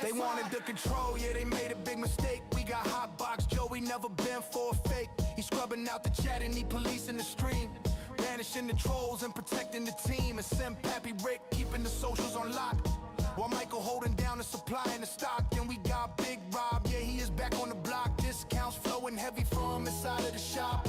They wanted the control, yeah, they made a big mistake. We got hot box Joey, never been for a fake. He's scrubbing out the chat and he policing the stream, banishing the trolls and protecting the team. And Sim Pappy Rick keeping the socials on lock, while Michael holding down the supply and the stock. And we got Big Rob, yeah, he is back on the block. Discounts flowing heavy from inside of the shop.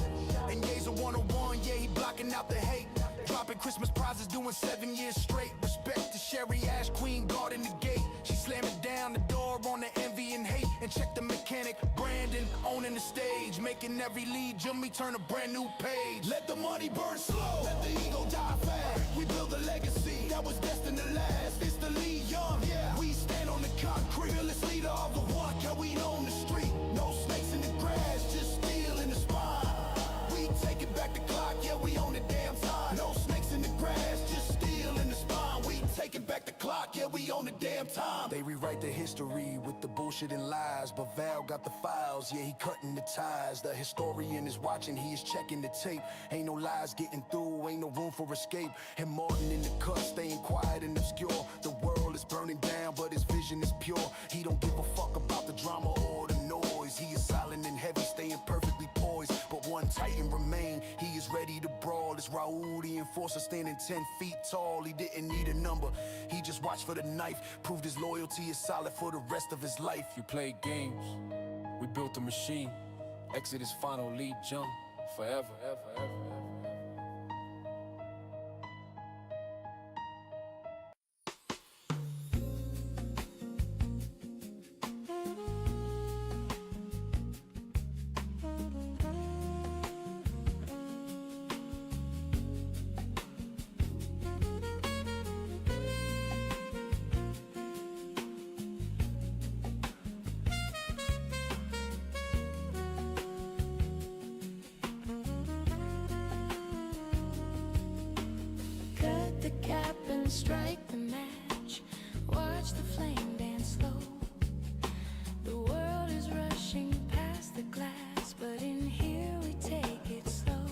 And Ye's a 101, yeah, he blocking out the hate. Dropping Christmas prizes, doing 7 years straight. Respect to Sherry Ash, Queen guarding the gate. She slamming down the door on the envy and hate. And check the mechanic, Brandon, owning the stage. Making every lead, Jimmy turn a brand new page. Let the money burn slow, let the ego die fast. We build a legacy that was destined to last. It's the Lee Young, yeah. We stand on the concrete, fearless leader of the one. Yeah, we own the street. No snakes in the grass, just steel in the spine. We taking back the clock, yeah, we own the damn time. No snakes in the grass, just steel in the spine. We taking back the clock, yeah, we own the damn time. They rewrite the history with the bullshit and lies, but Val got the files, yeah, he cutting the ties. The historian is watching, he is checking the tape. Ain't no lies getting through, ain't no room for escape. And Martin in the cut, staying quiet and obscure. The world is burning down, but his vision is pure. He don't give a fuck about the drama or the noise. He is silent and heavy, staying perfectly poised. But one titan remain, he is ready to brawl. It's Raul, the enforcer, standing 10 feet tall. He didn't need a number, he just watched for the knife. Proved his loyalty is solid for the rest of his life. You played games, we built a machine. Exodus final lead jump, forever, ever, ever, ever. Strike the match, watch the flame dance slow. The world is rushing past the glass, but in here we take it slow.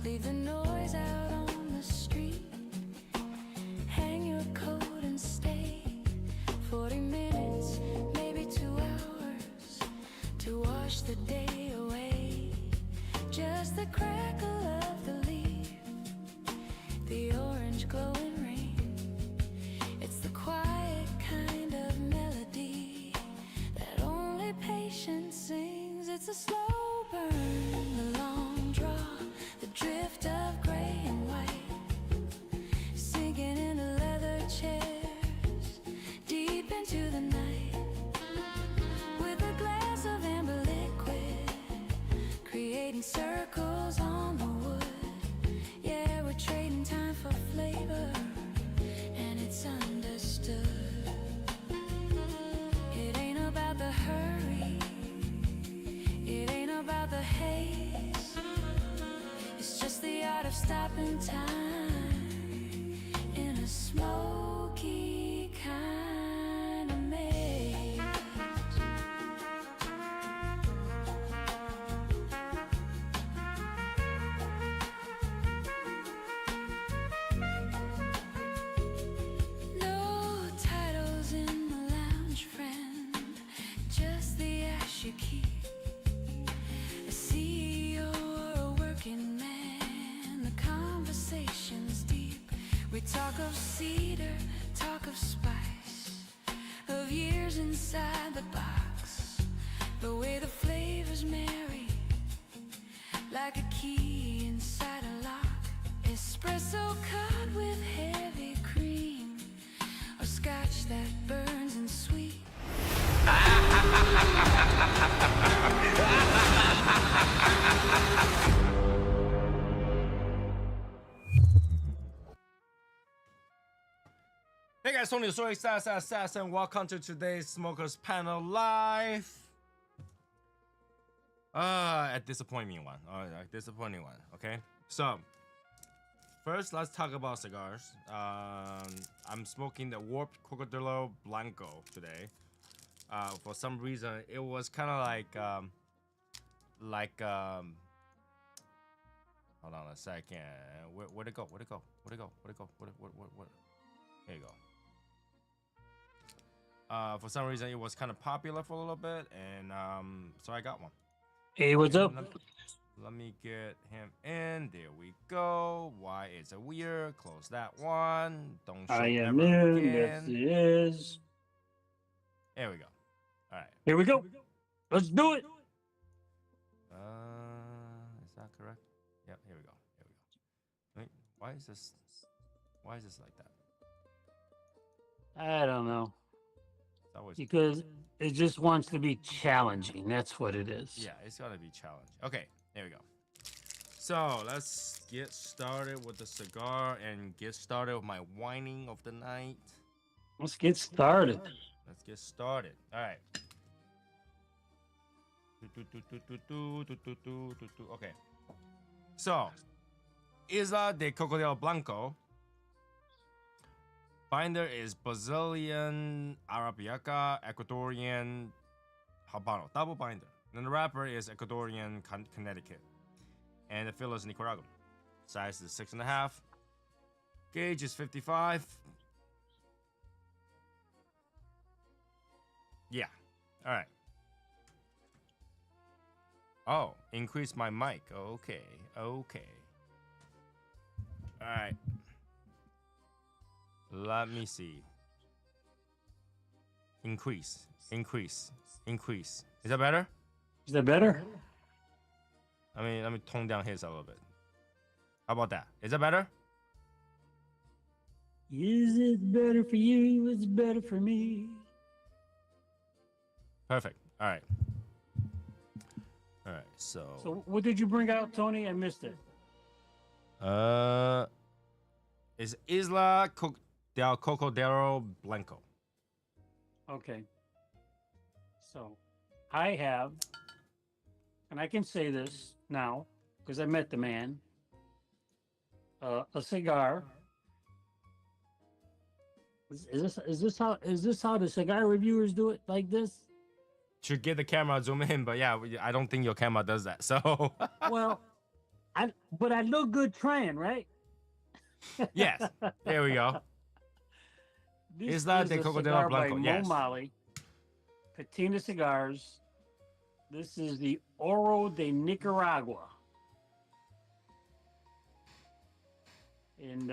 Leave the noise out on the street, hang your coat and stay. 40 minutes, maybe 2 hours, to wash the day away. Just the crackle of the leaf, the orange glowing. Quiet kind of melody that only patience sings. It's a slow burn, the long draw, the drift of gray and white, sinking into leather chairs, deep into the night, with a glass of amber liquid, creating circles on the wood. Yeah, we're trading time for flavor, and it's understood. It ain't about the hurry, it ain't about the haste. It's just the art of stopping time in a smoky kind of maze. You keep a CEO or a working man. The conversation's deep. We talk of cedar, talk of spice, of years inside the box. The way the flavors marry, like a key inside a lock. Espresso cut with heavy cream, or scotch that burns and sweet. Hey guys, Tony Story Sass, and welcome to today's Smokers Panel Live. A disappointing one. A disappointing one. Okay, so first let's talk about cigars. I'm smoking the Warped Cocodrillo Blanco today. For some reason, it was kind of like hold on a second. Where'd it go? Where'd it go? Where'd it go? Where'd it go? What? Here you go. For some reason, it was kind of popular for a little bit, and so I got one. Hey, what's up? Let me get him in. There we go. Why is it weird? Close that one. Don't show I am ever in. Yes, again. it is. There we go. All right. Here we go. Let's do it. Is that correct? Yep. Here we go. Here we go. Wait. Why is this? Why is this like that? I don't know. It's always. Because it just wants to be challenging. That's what it is. Yeah, it's gotta be challenging. Okay. There we go. So let's get started with the cigar and get started with my whining of the night. Let's get started. Let's get started. All right. Okay. So, Isla de Cocodelo Blanco. Binder is Brazilian Arabica, Ecuadorian Habano. Double binder. Then the wrapper is Ecuadorian Connecticut. And the filler is Nicaraguan. Size is 6.5. Gauge is 55. Yeah. All right. Oh, increase my mic. Okay. Okay. All right. Let me see. Increase. Increase. Increase. Is that better? Is that better? I mean, let me tone down his a little bit. How about that? Is that better? Is it better for you? It's better for me. Perfect. All right. All right. So what did you bring out, Tony? I missed it. is Isla del Cocodero Blanco. Okay. So I have, and I can say this now because I met the man, a cigar. Is this how the cigar reviewers do it, like this? Should get the camera zoom in, but yeah, I don't think your camera does that. So Well, but I look good trying, right? yes, there we go. This Isla is de a Cocodelo cigar Blanco, by yes. Mo Mali, Patina Cigars. This is the Oro de Nicaragua. And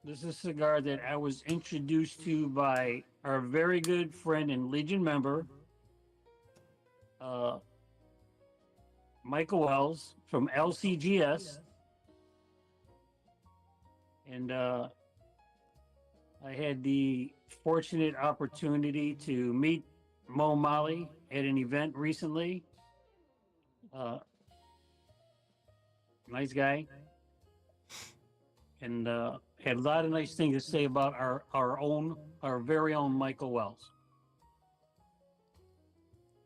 this is a cigar that I was introduced to by our very good friend and Legion member, Michael Wells from LCGS. And I had the fortunate opportunity to meet Mo Mali at an event recently. Nice guy. And had a lot of nice things to say about our very own Michael Wells.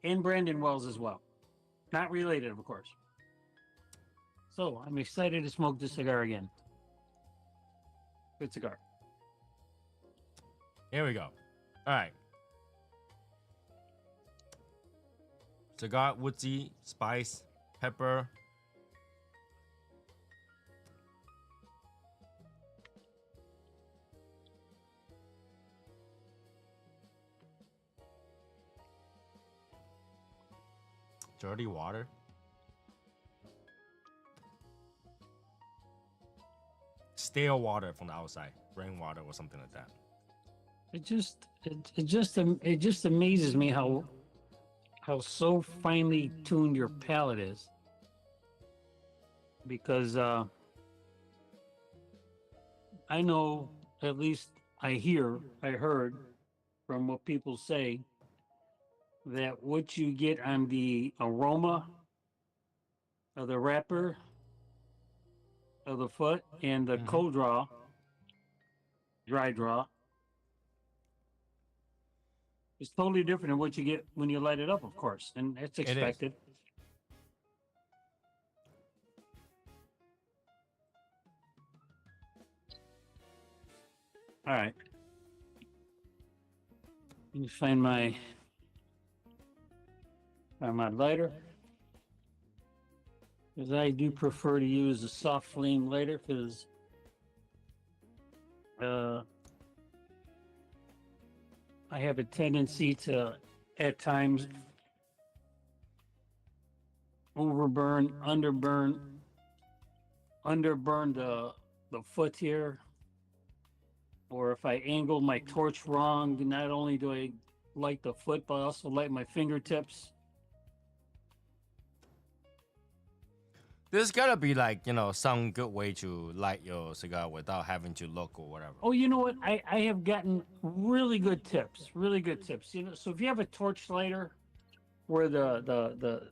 And Brandon Wells as well. Not related, of course. So I'm excited to smoke this cigar again. Good cigar. Here we go. All right. Cigar, woodsy, spice, pepper. Dirty water. Stale water from the outside, rainwater or something like that. It just amazes me how so finely tuned your palate is. Because I know, at least I heard from what people say, that what you get on the aroma of the wrapper of the foot and the cold draw, dry draw, is totally different than what you get when you light it up, of course, and that's expected. All right. Let me find my lighter, because I do prefer to use a soft flame lighter, because I have a tendency to, at times, overburn, underburn the foot here. Or if I angle my torch wrong, not only do I light the foot, but I also light my fingertips. There's gotta be like, you know, some good way to light your cigar without having to look or whatever. Oh, you know what? I have gotten really good tips. Really good tips. You know, so if you have a torch lighter where the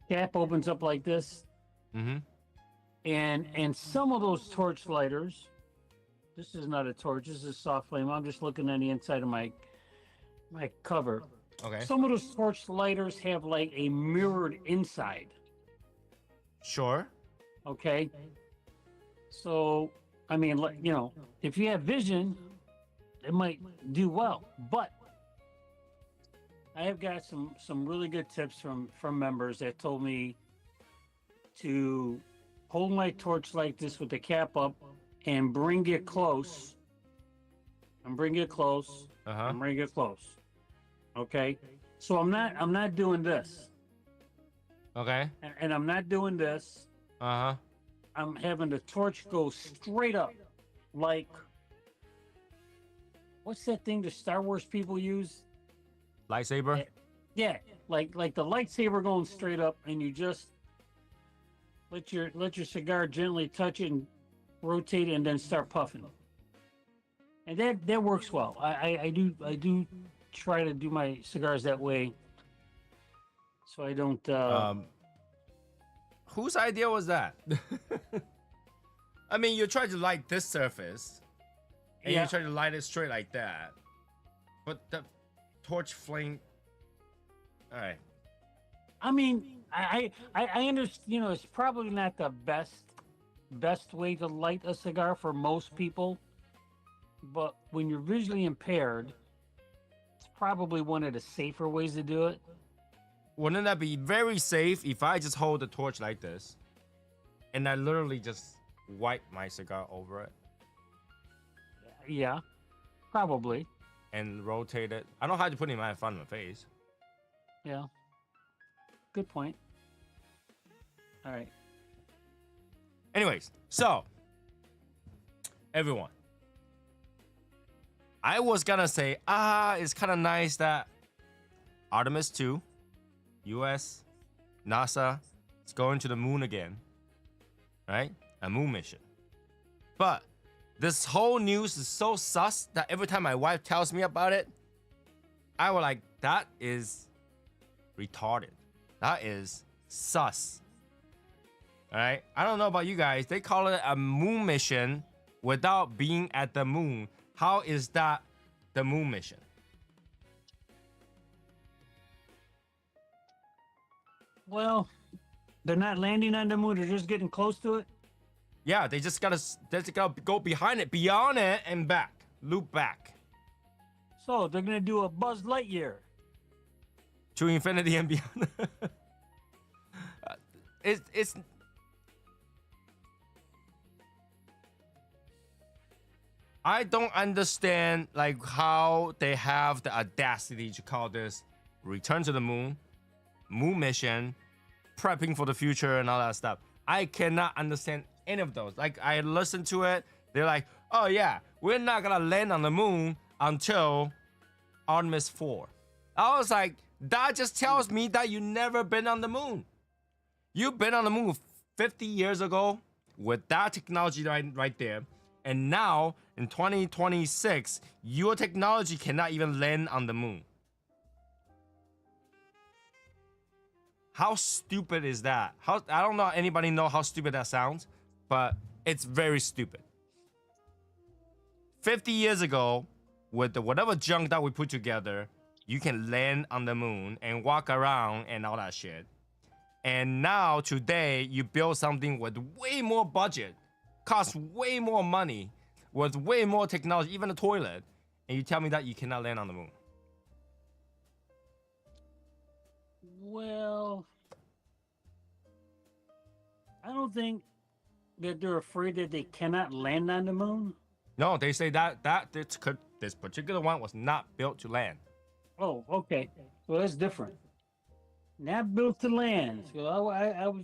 cap opens up like this, Mm-hmm. and some of those torch lighters, this is not a torch, this is soft flame. I'm just looking on the inside of my cover. Okay. Some of those torch lighters have like a mirrored inside. Sure. Okay. So, I mean, you know, if you have vision, it might do well. But I have got some really good tips from members that told me to hold my torch like this with the cap up and bring it close. And bring it close. Uh-huh. And bring it close. Okay. So I'm not doing this. Okay. And I'm not doing this. Uh-huh. I'm having the torch go straight up, like, what's that thing the Star Wars people use? Lightsaber? Yeah, like the lightsaber going straight up, and you just let your cigar gently touch it and rotate it, and then start puffing. And that works well. I do try to do my cigars that way, so I don't. Whose idea was that? I mean, you try to light this surface, and Yeah. you try to light it straight like that, but the torch flame. All right. I mean, I understand. You know, it's probably not the best way to light a cigar for most people, but when you're visually impaired, it's probably one of the safer ways to do it. Wouldn't that be very safe if I just hold the torch like this, and I literally just wipe my cigar over it Yeah, probably. and rotate it? I don't have to put it in front of my face. Yeah. Good point. All right. Anyways, so everyone, I was gonna say, it's kind of nice that Artemis 2, US, NASA, is going to the moon again, right? A moon mission. But this whole news is so sus that every time my wife tells me about it, I was like, that is retarded. That is sus. All right? I don't know about you guys. They call it a moon mission without being at the moon. How is that the moon mission? Well, they're not landing on the moon. They're just getting close to it. Yeah, they just gotta go behind it, beyond it, and back, loop back So they're gonna do a Buzz Lightyear. to infinity and beyond. It's. I don't understand like how they have the audacity to call this return to the moon, moon mission, prepping for the future and all that stuff. I cannot understand any of those. Like I listened to it, they're like, oh yeah, we're not gonna land on the moon until Artemis 4. I was like, that just tells me that you never been on the moon. You've been on the moon 50 years ago with that technology right there. And now in 2026, your technology cannot even land on the moon. How stupid is that? I don't know anybody know how stupid that sounds, but it's very stupid. 50 years ago, with the whatever junk that we put together, you can land on the moon and walk around and all that shit. And now today, you build something with way more budget, costs way more money, with way more technology, even a toilet, and you tell me that you cannot land on the moon. Well, I don't think that they're afraid that they cannot land on the moon. No, they say that it's this particular one was not built to land. Oh, okay. Well, that's different. Not built to land. So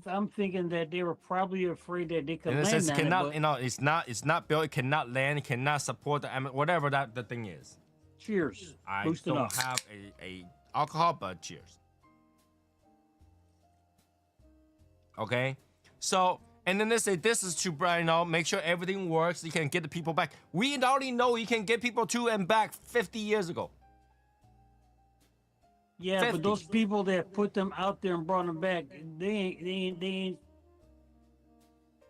I'm thinking that they were probably afraid that they could In a land sense, it on cannot, it. you know, it's not built, it cannot land, it cannot support whatever that the thing is. Cheers. I Boosting don't up. have a alcohol, but cheers. Okay, so and then they say this is too bright, you know, make sure everything works. You can get the people back. We already know you can get people to and back 50 years ago. Yeah, 50. but those people that put them out there and brought them back, they're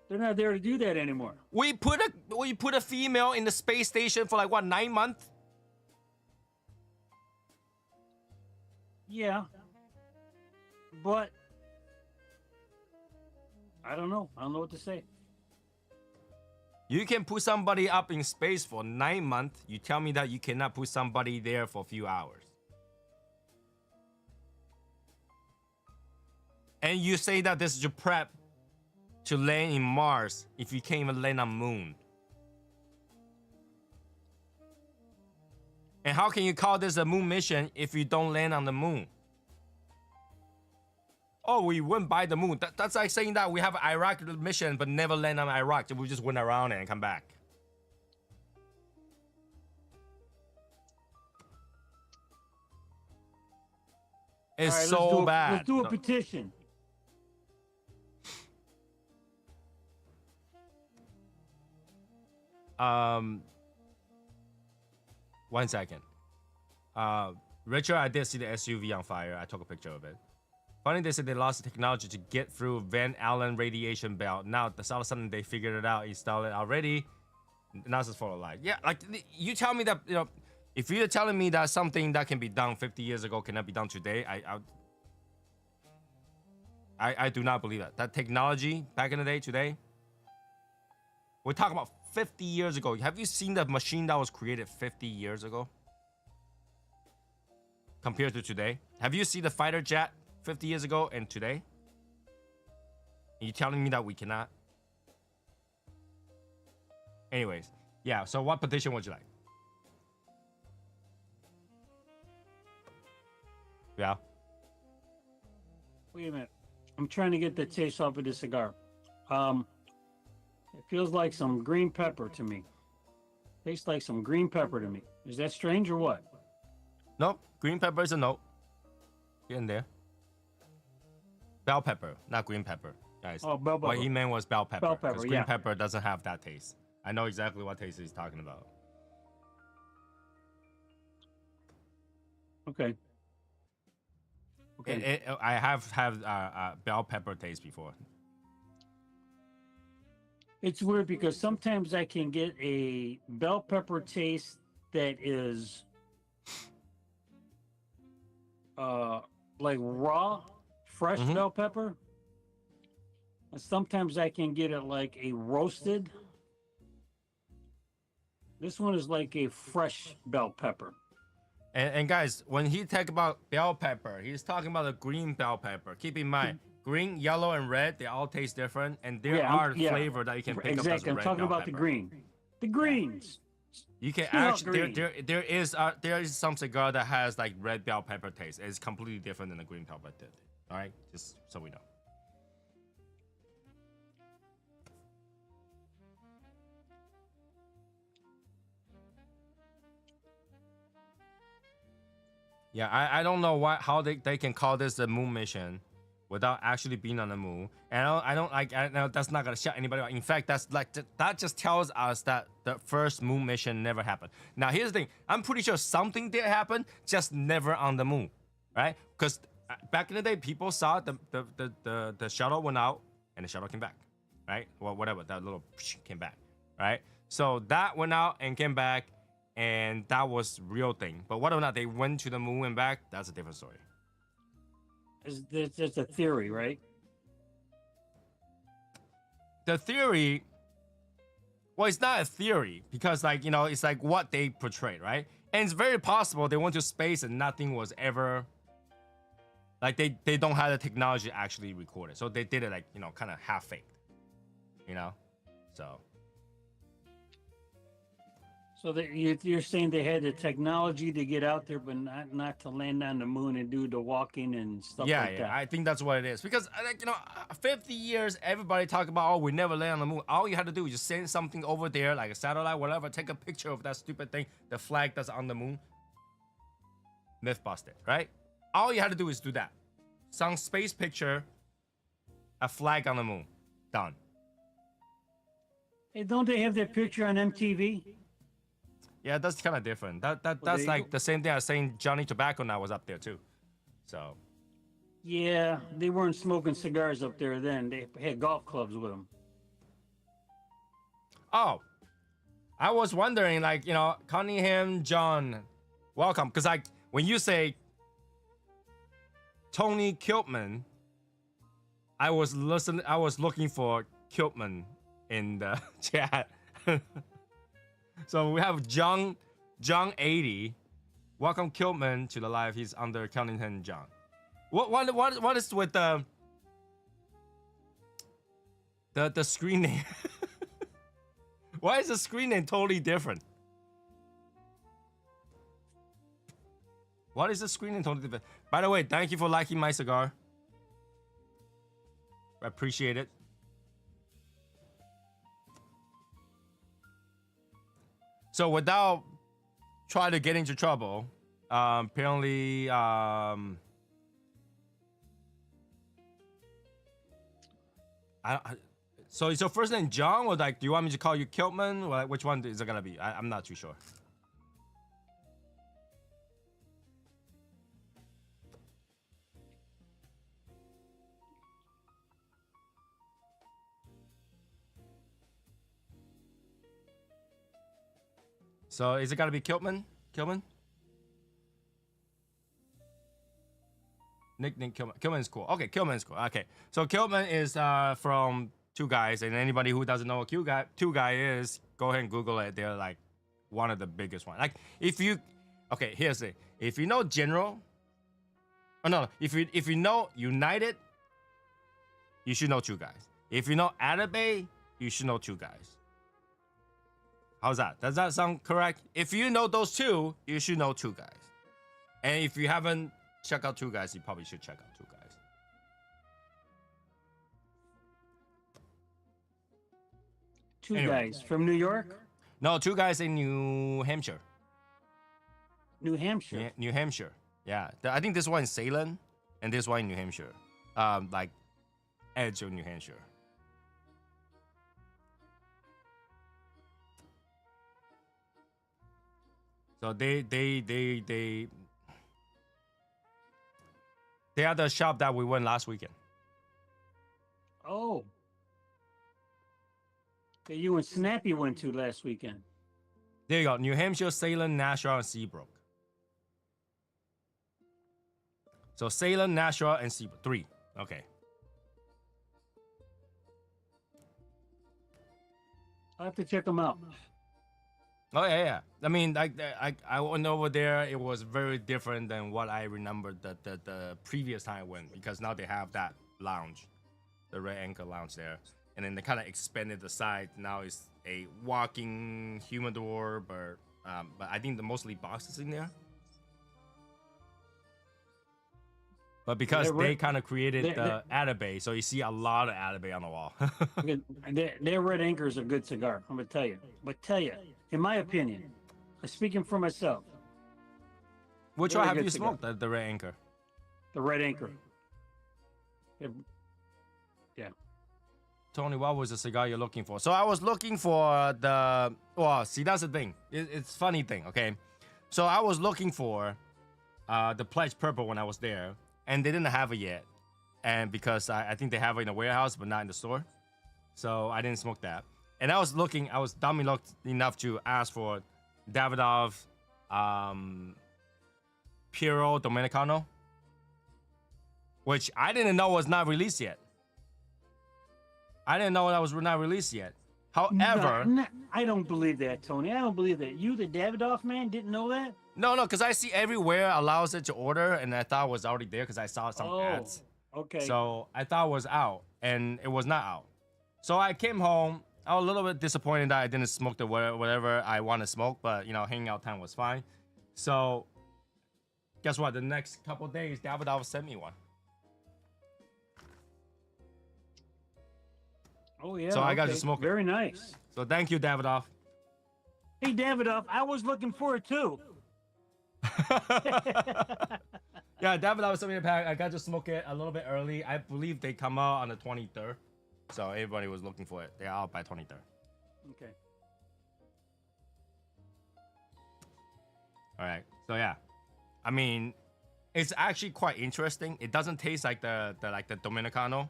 not there to do that anymore. We put a female in the space station for like what, 9 months? Yeah, but I don't know. I don't know what to say. You can put somebody up in space for 9 months. You tell me that you cannot put somebody there for a few hours. And you say that this is your prep to land in Mars if you can't even land on Moon. And how can you call this a moon mission if you don't land on the moon? Oh, we went by the moon. That's like saying that we have an Iraq mission but never land on Iraq. We just went around and come back. It's All right, so bad. Let's do a No. petition. One second. Richard, I did see the SUV on fire. I took a picture of it. Funny, they said they lost the technology to get through Van Allen radiation belt. Now, all of a sudden, they figured it out, installed it already. Now it's just for a lie. Yeah, like, you tell me that, you know, if you're telling me that something that can be done 50 years ago cannot be done today, I do not believe that. That technology back in the day, today, we're talking about 50 years ago. Have you seen the machine that was created 50 years ago? Compared to today? Have you seen the fighter jet 50 years ago and today? Are you telling me that we cannot? Anyways, yeah, so what petition would you like? Yeah. Wait a minute. I'm trying to get the taste off of this cigar. It feels like some green pepper to me. Tastes like some green pepper to me. Is that strange or what? Nope. Green pepper is a no. Get in there. Bell pepper, not green pepper, guys. Oh, bell What pepper. he meant was bell pepper. Bell pepper, 'cause green yeah. pepper doesn't have that taste. I know exactly what taste he's talking about. Okay. Okay. I have had bell pepper taste before. It's weird because sometimes I can get a bell pepper taste that is like raw, fresh Mhm. bell pepper. And sometimes I can get it like a roasted. This one is like a fresh bell pepper. And guys, when he talk about bell pepper, he's talking about the green bell pepper. Keep in mind, green, yellow, and red, they all taste different, and there are flavor that you can pick up as Exactly. a I'm red talking bell about the pepper. green. The greens. You can Smell actually green. there is some cigar that has like red bell pepper taste. It's completely different than the green bell pepper. All right, just so we know. Yeah, I don't know how they can call this a moon mission without actually being on the moon. And I know that's not gonna shut anybody out. In fact, that just tells us that the first moon mission never happened. Now here's the thing: I'm pretty sure something did happen, just never on the moon, right? Because back in the day, people saw the shuttle went out and the shuttle came back, right? Well, whatever, that little came back, right? So that went out and came back. And that was real thing. But whether or not they went to the moon and back, that's a different story. It's a theory, right? The theory, well, it's not a theory because, like, you know, it's like what they portrayed, right? And it's very possible they went to space and nothing was ever, like, they don't have the technology actually recorded. So they did it, like, you know, kind of half-faked, you know? So So that you're saying they had the technology to get out there, but not to land on the moon and do the walking and stuff Yeah, like yeah, that. I think that's what it is. Because, like, 50 years, everybody talk about, oh, we never land on the moon. All you had to do is just send something over there, like a satellite, whatever, take a picture of that stupid thing, the flag that's on the moon. Myth busted, right? All you had to do is do that. Some space picture, a flag on the moon. Done. Hey, don't they have that picture on MTV? Yeah, that's kind of different. That's there you like go. the same thing I was saying Johnny Tobacco now was up there too. So, Yeah, they weren't smoking cigars up there then. They had golf clubs with them. oh, I was wondering, like, Cunningham John, welcome. Because, like, when you say Tony Kiltman, I was looking for Kiltman in the chat. So we have John 80. Welcome Kiltman to the live. He's under Cunningham John. What is with the screen name? Why is the screen name totally different? What is the screen name totally different? By the way, thank you for liking my cigar. I appreciate it. So without trying to get into trouble, apparently, so is your first name John, or, like, do you want me to call you Kiltman? Or, like, which one is it gonna be? I'm not too sure. So is it gonna be Kiltman? Kiltman? Nickname Kiltman. Kiltman's cool. Okay, Kiltman's cool. Okay, so Kiltman is from Two Guys, and anybody who doesn't know what Two Guy is, go ahead and Google it. They're like one of the biggest ones. Like, okay, here's the, if you know General, if you know United, you should know Two Guys. If you know Atabay, you should know Two Guys. How's that? Does that sound correct? If you know those two, you should know Two Guys. And if you haven't checked out Two Guys, you probably should check out Two Guys. Two Anyway. guys from New York, No, Two Guys in New Hampshire. New Hampshire. Yeah, New Hampshire. Yeah, I think this one in Salem, and this one in New Hampshire. Like edge of New Hampshire. So they are the shop that we went last weekend. Oh, that you and Snappy went to last weekend. There you go. New Hampshire, Salem, Nashua, and Seabrook. So Salem, Nashua, and Seabrook. 3. Okay. I'll have to check them out. Oh yeah. I mean, like, I went over there. It was very different than what I remembered the previous time I went, because now they have that lounge, the Red Anchor Lounge there, and then they kind of expanded the side. Now it's a walking humidor, but I think the mostly boxes in there. But because they kind of created the Atabay, so you see a lot of Atabay on the wall. Their Red Anchor is a good cigar, I'm gonna tell you. But in my opinion, speaking for myself, Which Very one have good you cigar. smoked? The Red Anchor. the Red Anchor. Yeah. Tony, what was the cigar you're looking for? So I was looking for the. Well, see, that's the thing. It's funny thing, okay? So I was looking for the Pledge Purple when I was there, and they didn't have it yet. And because I think they have it in a warehouse, but not in the store. So I didn't smoke that. And I was dumb enough to ask for Davidoff Piero Dominicano, which I didn't know was not released yet. I didn't know that was not released yet. However, I don't believe that, Tony. I don't believe that. You, the Davidoff man, didn't know that? no, because I see everywhere allows it to order, and I thought it was already there because I saw some ads. Okay. So I thought it was out, and it was not out. So I came home, I was a little bit disappointed that I didn't smoke the whatever I want to smoke, but you know, hanging out time was fine. So, guess what? The next couple days, Davidoff sent me one. Oh yeah. So I got to smoke it. Very nice. So thank you, Davidoff. Hey Davidoff, I was looking for it too. Yeah, Davidoff sent me a pack. I got to smoke it a little bit early. I believe they come out on the 23rd. So everybody was looking for it. They're out by 23rd. Okay. All right. So yeah, I mean, it's actually quite interesting. It doesn't taste like the Dominicana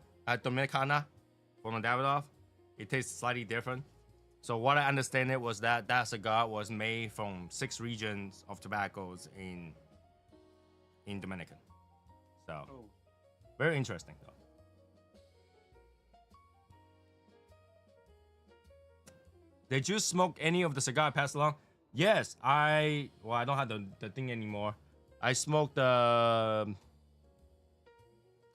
from the Davidoff. It tastes slightly different. So what I understand it was that cigar was made from 6 regions of tobaccos in Dominican. So very interesting though. Did you smoke any of the cigar I passed along? Yes, I don't have the thing anymore. I smoked the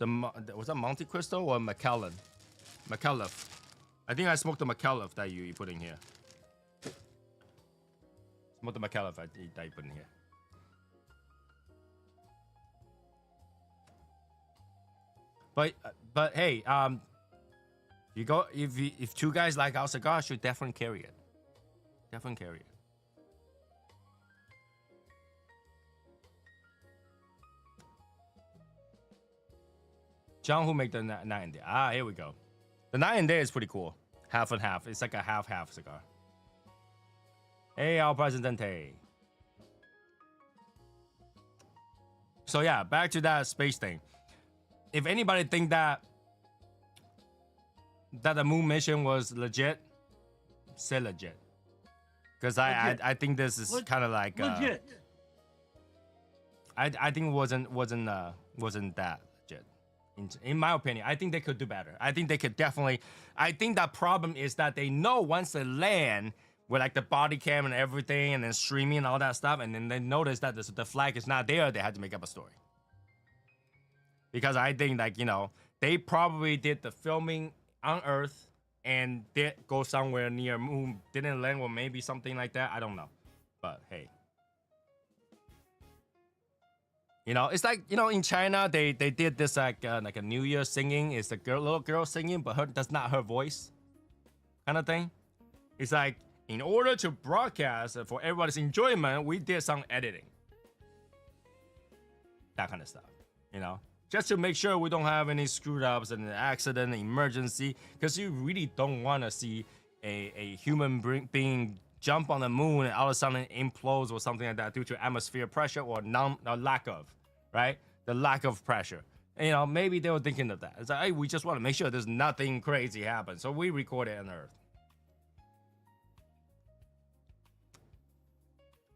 was that Monte Cristo or McKellen? McAuliffe. I think I smoked the McAuliffe that you put in here. Smoked the McAuliffe that you put in here. But hey, if two guys like our cigar, should definitely carry it. Definitely carry it. John, who make the night and day? Ah, here we go. The night and day is pretty cool. Half and half. It's like a half cigar. Hey, El Presidente. So yeah, back to that space thing. If anybody think that the moon mission was legit, say legit. Because I think this is kind of like legit. I think wasn't that legit. In my opinion, I think they could do better. I think they could definitely. I think that problem is that they know once they land with like the body cam and everything, and then streaming and all that stuff, and then they notice that the flag is not there. They had to make up a story. Because I think like they probably did the filming on Earth and did go somewhere near moon, didn't land, or maybe something like that. I don't know, but hey. It's like in China they did this like a New Year singing. It's a little girl singing, but that's not her voice, kind of thing. It's like in order to broadcast for everybody's enjoyment, we did some editing, that kind of stuff. Just to make sure we don't have any screwed ups and an accident, emergency, because you really don't want to see a human being jump on the moon and all of a sudden it implodes or something like that due to atmosphere pressure or lack of, right? The lack of pressure. And, maybe they were thinking of that. It's like, hey, we just want to make sure there's nothing crazy happen, so we record it on Earth.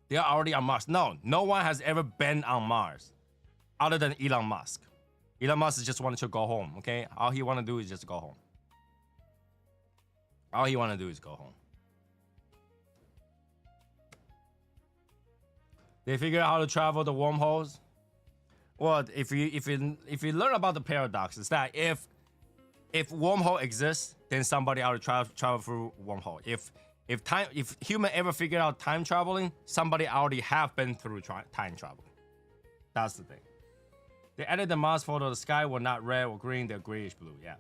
They are already on Mars. No one has ever been on Mars other than Elon Musk. Elon Musk just wanted to go home, okay? All he want to do is just go home. All he want to do is go home. They figure out how to travel the wormholes. Well, if you learn about the paradox, it's that if wormhole exists, then somebody ought to travel through wormhole. If human ever figured out time traveling, somebody already have been through time travel. That's the thing. They added the Mars photo. The sky were not red or green; they're grayish blue. Yeah,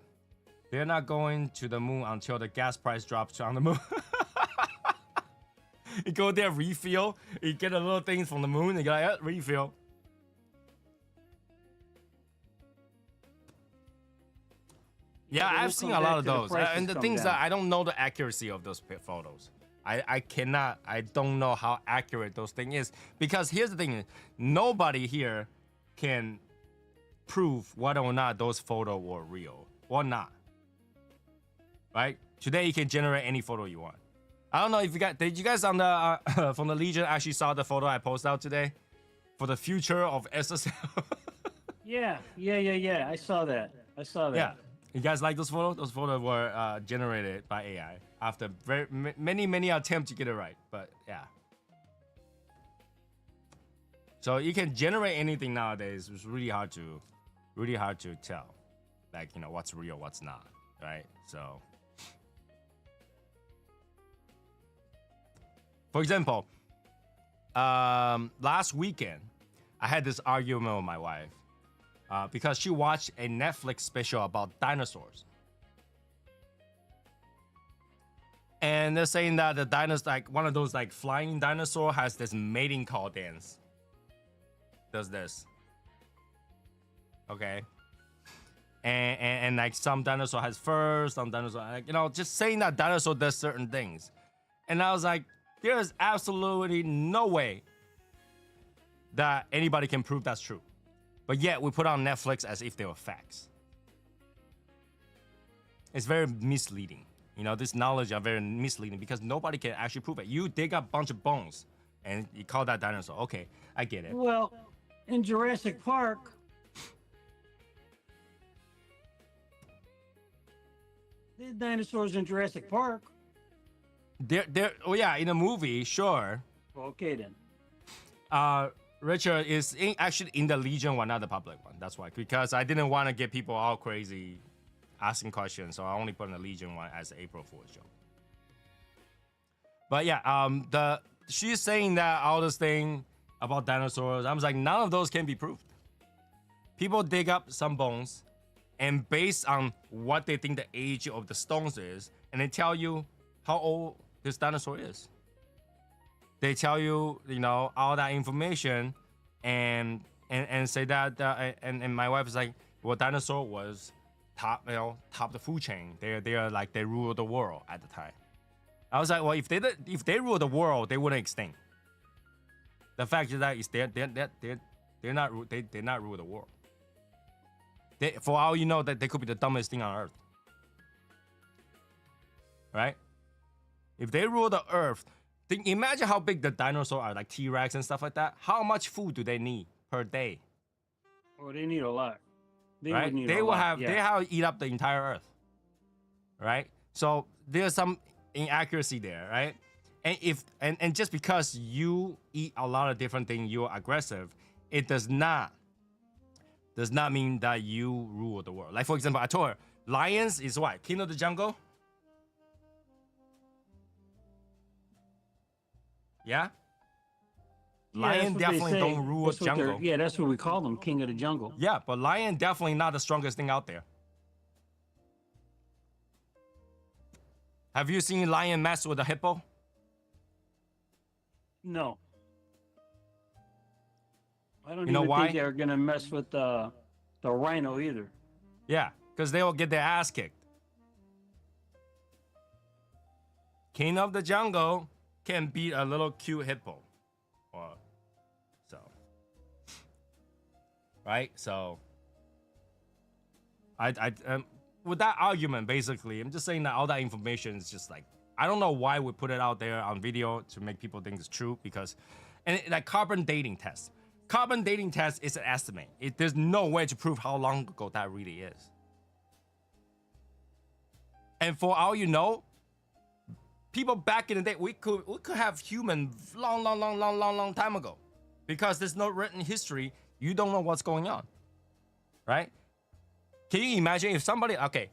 they're not going to the moon until the gas price drops on the moon. You go there, refill. You get a little thing from the moon. You go like, refill. Yeah, I've seen a lot of those. And the things that I don't know the accuracy of those photos. I don't know how accurate those things is. Because here's the thing. Nobody here can prove whether or not those photos were real or not. Right? Today you can generate any photo you want. I don't know if did you guys on the from the Legion actually saw the photo I posted out today for the future of SSL? Yeah. I saw that. Yeah. You guys like those photos? Those photos were generated by AI after many attempts to get it right. But yeah. So you can generate anything nowadays. It's really hard to tell, like what's real, what's not, right? So For example, last weekend, I had this argument with my wife because she watched a Netflix special about dinosaurs. And they're saying that the dinosaur, like one of those like flying dinosaur, has this mating call dance. Does this. Okay. And like some dinosaur has fur, some dinosaur, like, you know, just saying that dinosaur does certain things. And I was like, there is absolutely no way that anybody can prove that's true. But yet we put on Netflix as if they were facts. It's very misleading. You know, this knowledge are very misleading because nobody can actually prove it. You dig up a bunch of bones and you call that dinosaur. Okay, I get it. Well, in Jurassic Park, the dinosaurs in Jurassic Park. Oh yeah, in the movie, sure. Okay then. Richard is actually in the Legion one, not the public one. That's why, because I didn't want to get people all crazy asking questions, so I only put in the Legion one as April Fool's joke. But yeah, she's saying that all this thing about dinosaurs. I was like, none of those can be proved. People dig up some bones, and based on what they think the age of the stones is, and they tell you how old this dinosaur is. They tell you, you know, all that information, and say that, and my wife is like, well, dinosaur was top of the food chain. They are like, they ruled the world at the time. I was like, well, if they rule the world, they wouldn't extinct. The fact is that they're not rule the world. For all you know, that they could be the dumbest thing on earth, right? If they rule the earth, imagine how big the dinosaurs are, like T-Rex and stuff like that. How much food do they need per day? Oh, they need a lot. Right? They will have to eat up the entire earth, right? So there's some inaccuracy there, right? And and just because you eat a lot of different things, you're aggressive, it does not mean that you rule the world. Like, for example, I told her, lions is what? King of the jungle? Yeah? Lion definitely don't rule the jungle. Yeah, that's what we call them, king of the jungle. Yeah, but lion definitely not the strongest thing out there. Have you seen lion mess with a hippo? No. I don't You know even why? think they're gonna mess with the rhino either. Yeah, because they will get their ass kicked. King of the jungle can beat a little cute hippo. Or so. Right? So I with that argument, basically, I'm just saying that all that information is just like, I don't know why we put it out there on video to make people think it's true, because, and like carbon dating test. Carbon dating test is an estimate. There's no way to prove how long ago that really is. And for all you know, people back in the day, we could have human long time ago, because there's no written history. You don't know what's going on, right? Can you imagine if somebody, okay,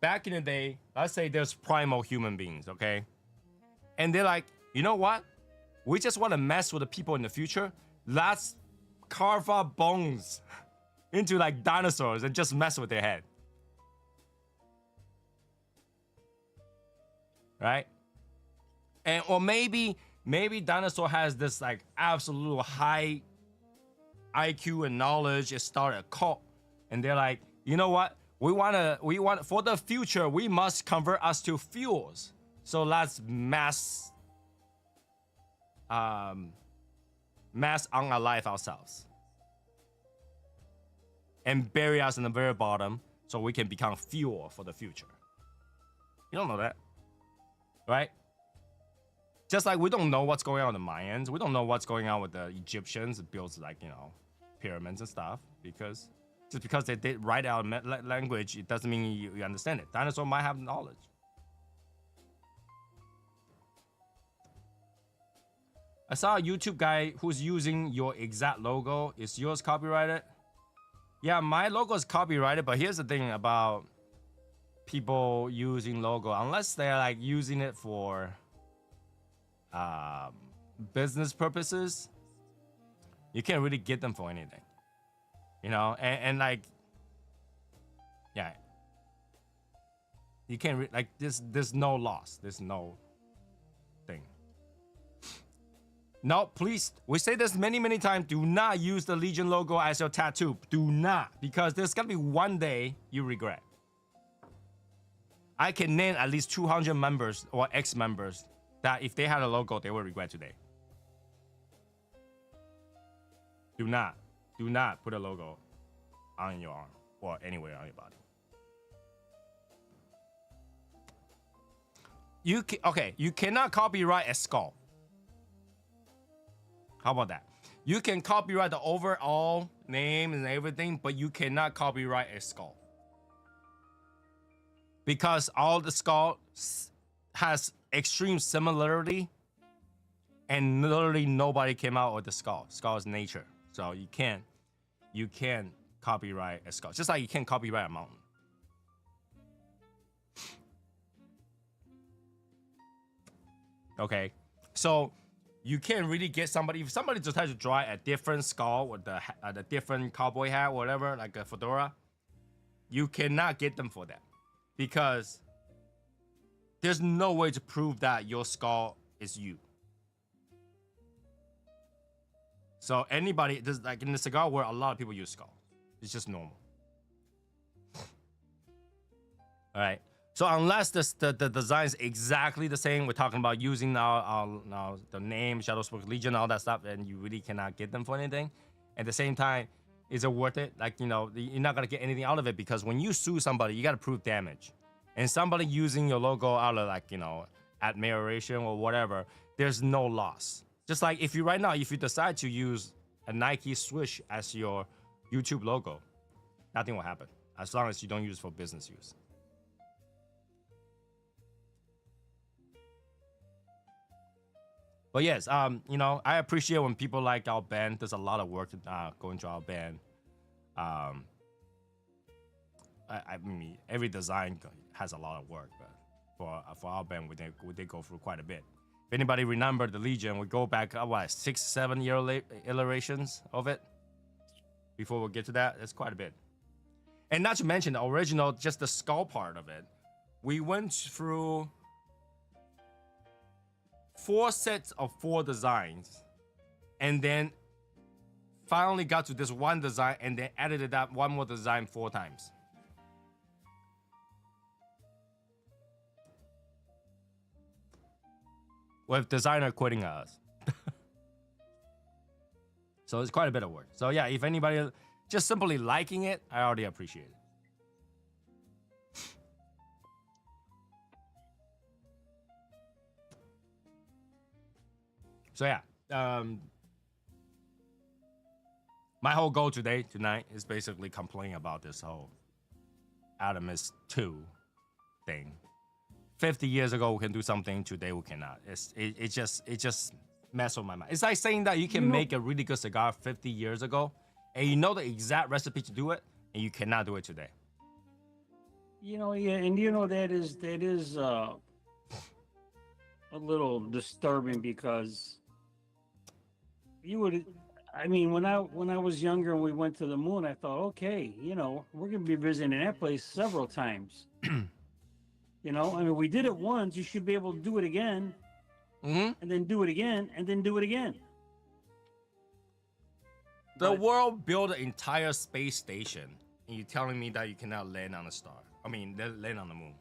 back in the day, let's say there's primal human beings, okay? And they're like, you know what? We just want to mess with the people in the future. Let's carve out bones into like dinosaurs and just mess with their head. Right? And or maybe dinosaur has this like absolute high IQ and knowledge. It started a cult, and they're like, you know what? We want for the future. We must convert us to fuels. So let's mass unalive ourselves and bury us in the very bottom, so we can become fuel for the future. You don't know that, right? Just like we don't know what's going on with the Mayans. We don't know what's going on with the Egyptians that built, like, you know, pyramids and stuff. Because just because they did write out language, it doesn't mean you understand it. Dinosaur might have knowledge. I saw a YouTube guy who's using your exact logo. Is yours copyrighted? Yeah, my logo is copyrighted, but here's the thing about people using logo. Unless they're like using it for um, business purposes, you can't really get them for anything. You know, and like, yeah, you can't like there's no loss. There's no thing. No, please. We say this many times. Do not use the Legion logo as your tattoo. Do not, because there's gonna be one day you regret. I can name at least 200 members or ex-members that if they had a logo, they would regret today. Do not put a logo on your arm or anywhere on your body. You cannot copyright a skull. How about that? You can copyright the overall name and everything, but you cannot copyright a skull. Because all the skull has extreme similarity, and literally nobody came out with the skull. Skull is nature. So you can't copyright a skull. Just like you can't copyright a mountain. Okay, so you can't really get somebody, if somebody just has to draw a different skull with the different cowboy hat, whatever, like a fedora, you cannot get them for that, because there's no way to prove that your skull is you. So anybody, there's like in the cigar world, a lot of people use skull. It's just normal. All right. So unless the design is exactly the same, we're talking about using now the name, Shadowsmoke Legion, all that stuff, and you really cannot get them for anything. At the same time, is it worth it? Like, you know, you're not gonna get anything out of it, because when you sue somebody, you gotta prove damage. And somebody using your logo out of, like, you know, admiration or whatever, there's no loss. Just like if you decide to use a Nike swoosh as your YouTube logo, nothing will happen as long as you don't use it for business use. But yes, you know, I appreciate when people like our band. There's a lot of work going to our band. I mean, every design has a lot of work, but for our band, we did go through quite a bit. If anybody remember the Legion, we go back 6-7 year iterations of it. Before we get to that, it's quite a bit. And not to mention the original, just the skull part of it. We went through 4 sets of 4 designs, and then finally got to this one design, and then edited that one more design 4 times. With designer quitting us. So it's quite a bit of work. So yeah, if anybody just simply liking it, I already appreciate it. So yeah, my whole goal tonight is basically complaining about this whole Adamus 2 thing. 50 years ago we can do something, today we cannot. It just mess with my mind. It's like saying that you can make a really good cigar 50 years ago, and you know the exact recipe to do it, and you cannot do it today. You know, yeah, and you know that is a little disturbing, because you would, I mean, when I was younger and we went to the moon, I thought, okay, you know, we're gonna be visiting that place several times. You know, I mean, we did it once. You should be able to do it again, and then do it again, and then do it again. The world built an entire space station, and you're telling me that you cannot land on a star? I mean, land on the moon.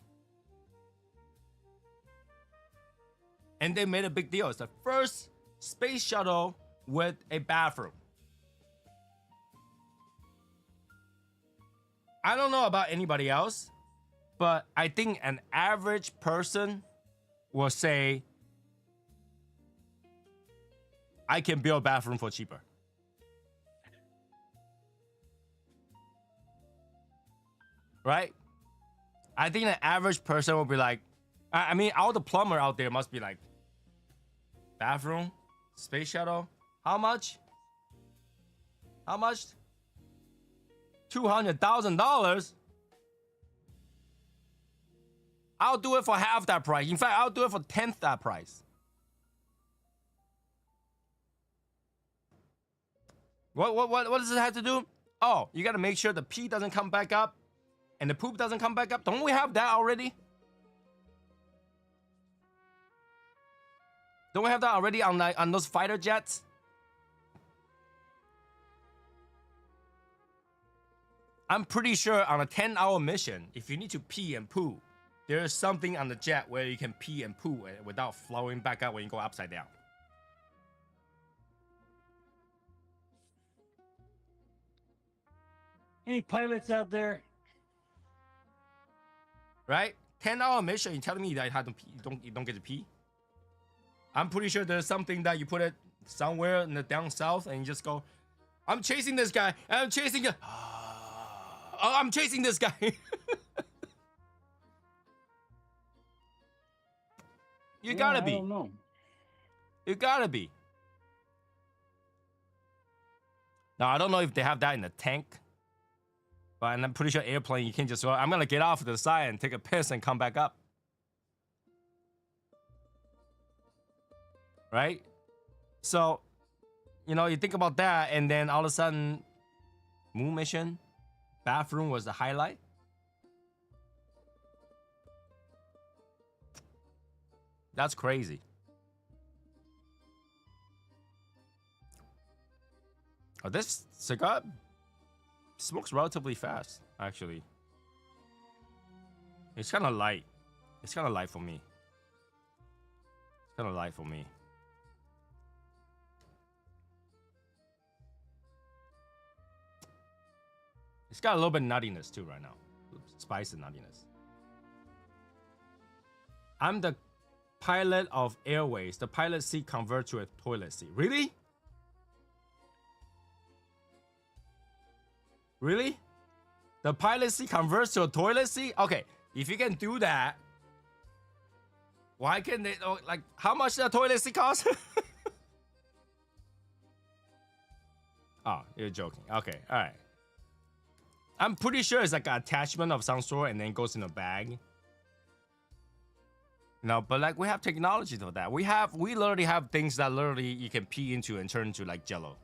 And they made a big deal. It's the first space shuttle with a bathroom. I don't know about anybody else, but I think an average person will say, I can build a bathroom for cheaper. Right? I think an average person will be like, I mean, all the plumber out there must be like, bathroom, space shuttle, how much? How much? $200,000? I'll do it for half that price. In fact, I'll do it for 10th that price. What does it have to do? Oh, you gotta make sure the pee doesn't come back up and the poop doesn't come back up. Don't we have that already? Don't we have that already on those fighter jets? I'm pretty sure on a 10-hour mission, if you need to pee and poo, there is something on the jet where you can pee and poo without flowing back up when you go upside down. Any pilots out there? Right? 10-hour mission, you're telling me that you don't get to pee? I'm pretty sure there's something that you put it somewhere in the down south and you just go, I'm chasing this guy. I'm chasing it. Oh, I'm chasing this guy. You gotta be. I don't know. You gotta be. Now, I don't know if they have that in the tank. But I'm pretty sure airplane, you can just go, I'm gonna get off to the side and take a piss and come back up. Right? So, you know, you think about that, and then all of a sudden, moon mission, bathroom was the highlight. That's crazy. Oh, this cigar smokes relatively fast, actually. It's kind of light. It's kind of light for me. It's kind of light for me. It's got a little bit of nuttiness too right now. Spice and nuttiness. I'm the pilot of Airways. The pilot seat converts to a toilet seat. Really? Really? The pilot seat converts to a toilet seat? Okay, if you can do that, why can't they, like, how much does a toilet seat cost? Oh, you're joking. Okay, all right. I'm pretty sure it's like an attachment of some sort and then goes in a bag. No, but like we have technology for that. We literally have things that literally you can pee into and turn into like jello.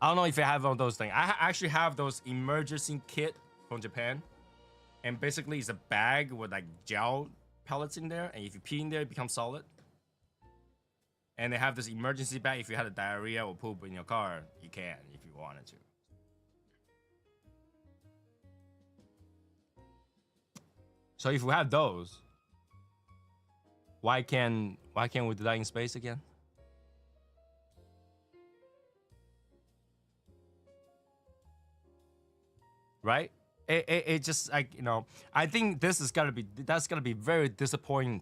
I don't know if you have one of those things. I actually have those emergency kit from Japan. And basically it's a bag with like gel pellets in there. And if you pee in there, it becomes solid. And they have this emergency bag. If you had a diarrhea or poop in your car, you can if you wanted to. So if we have those, why can't we do that in space again? Right? It just like, you know, I think that's gonna be very disappointing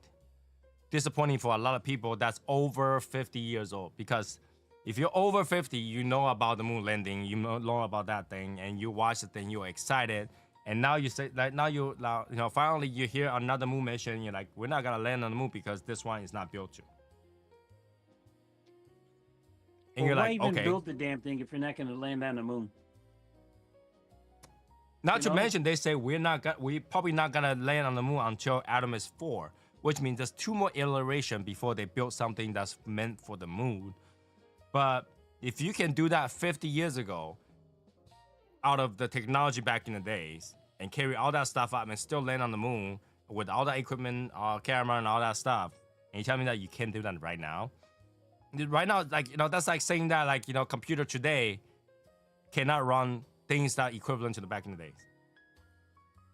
for a lot of people that's over 50 years old, because if you're over 50, you know about the moon landing, you know about that thing, and you watch the thing, you're excited. And now you say, like, you know, finally you hear another moon mission. You're like, we're not gonna land on the moon because this one is not built to. And Well, you're why like, even okay. build the damn thing if you're not gonna land on the moon? Not to mention, they say we're probably not gonna land on the moon until Artemis 4, which means there's 2 more iterations before they build something that's meant for the moon. But if you can do that 50 years ago, out of the technology back in the days, and carry all that stuff up and still land on the moon with all that equipment, camera and all that stuff, and you tell me that you can't do that right now? Right now, like, you know, that's like saying that, like, you know, computer today cannot run things that are equivalent to the back in the days.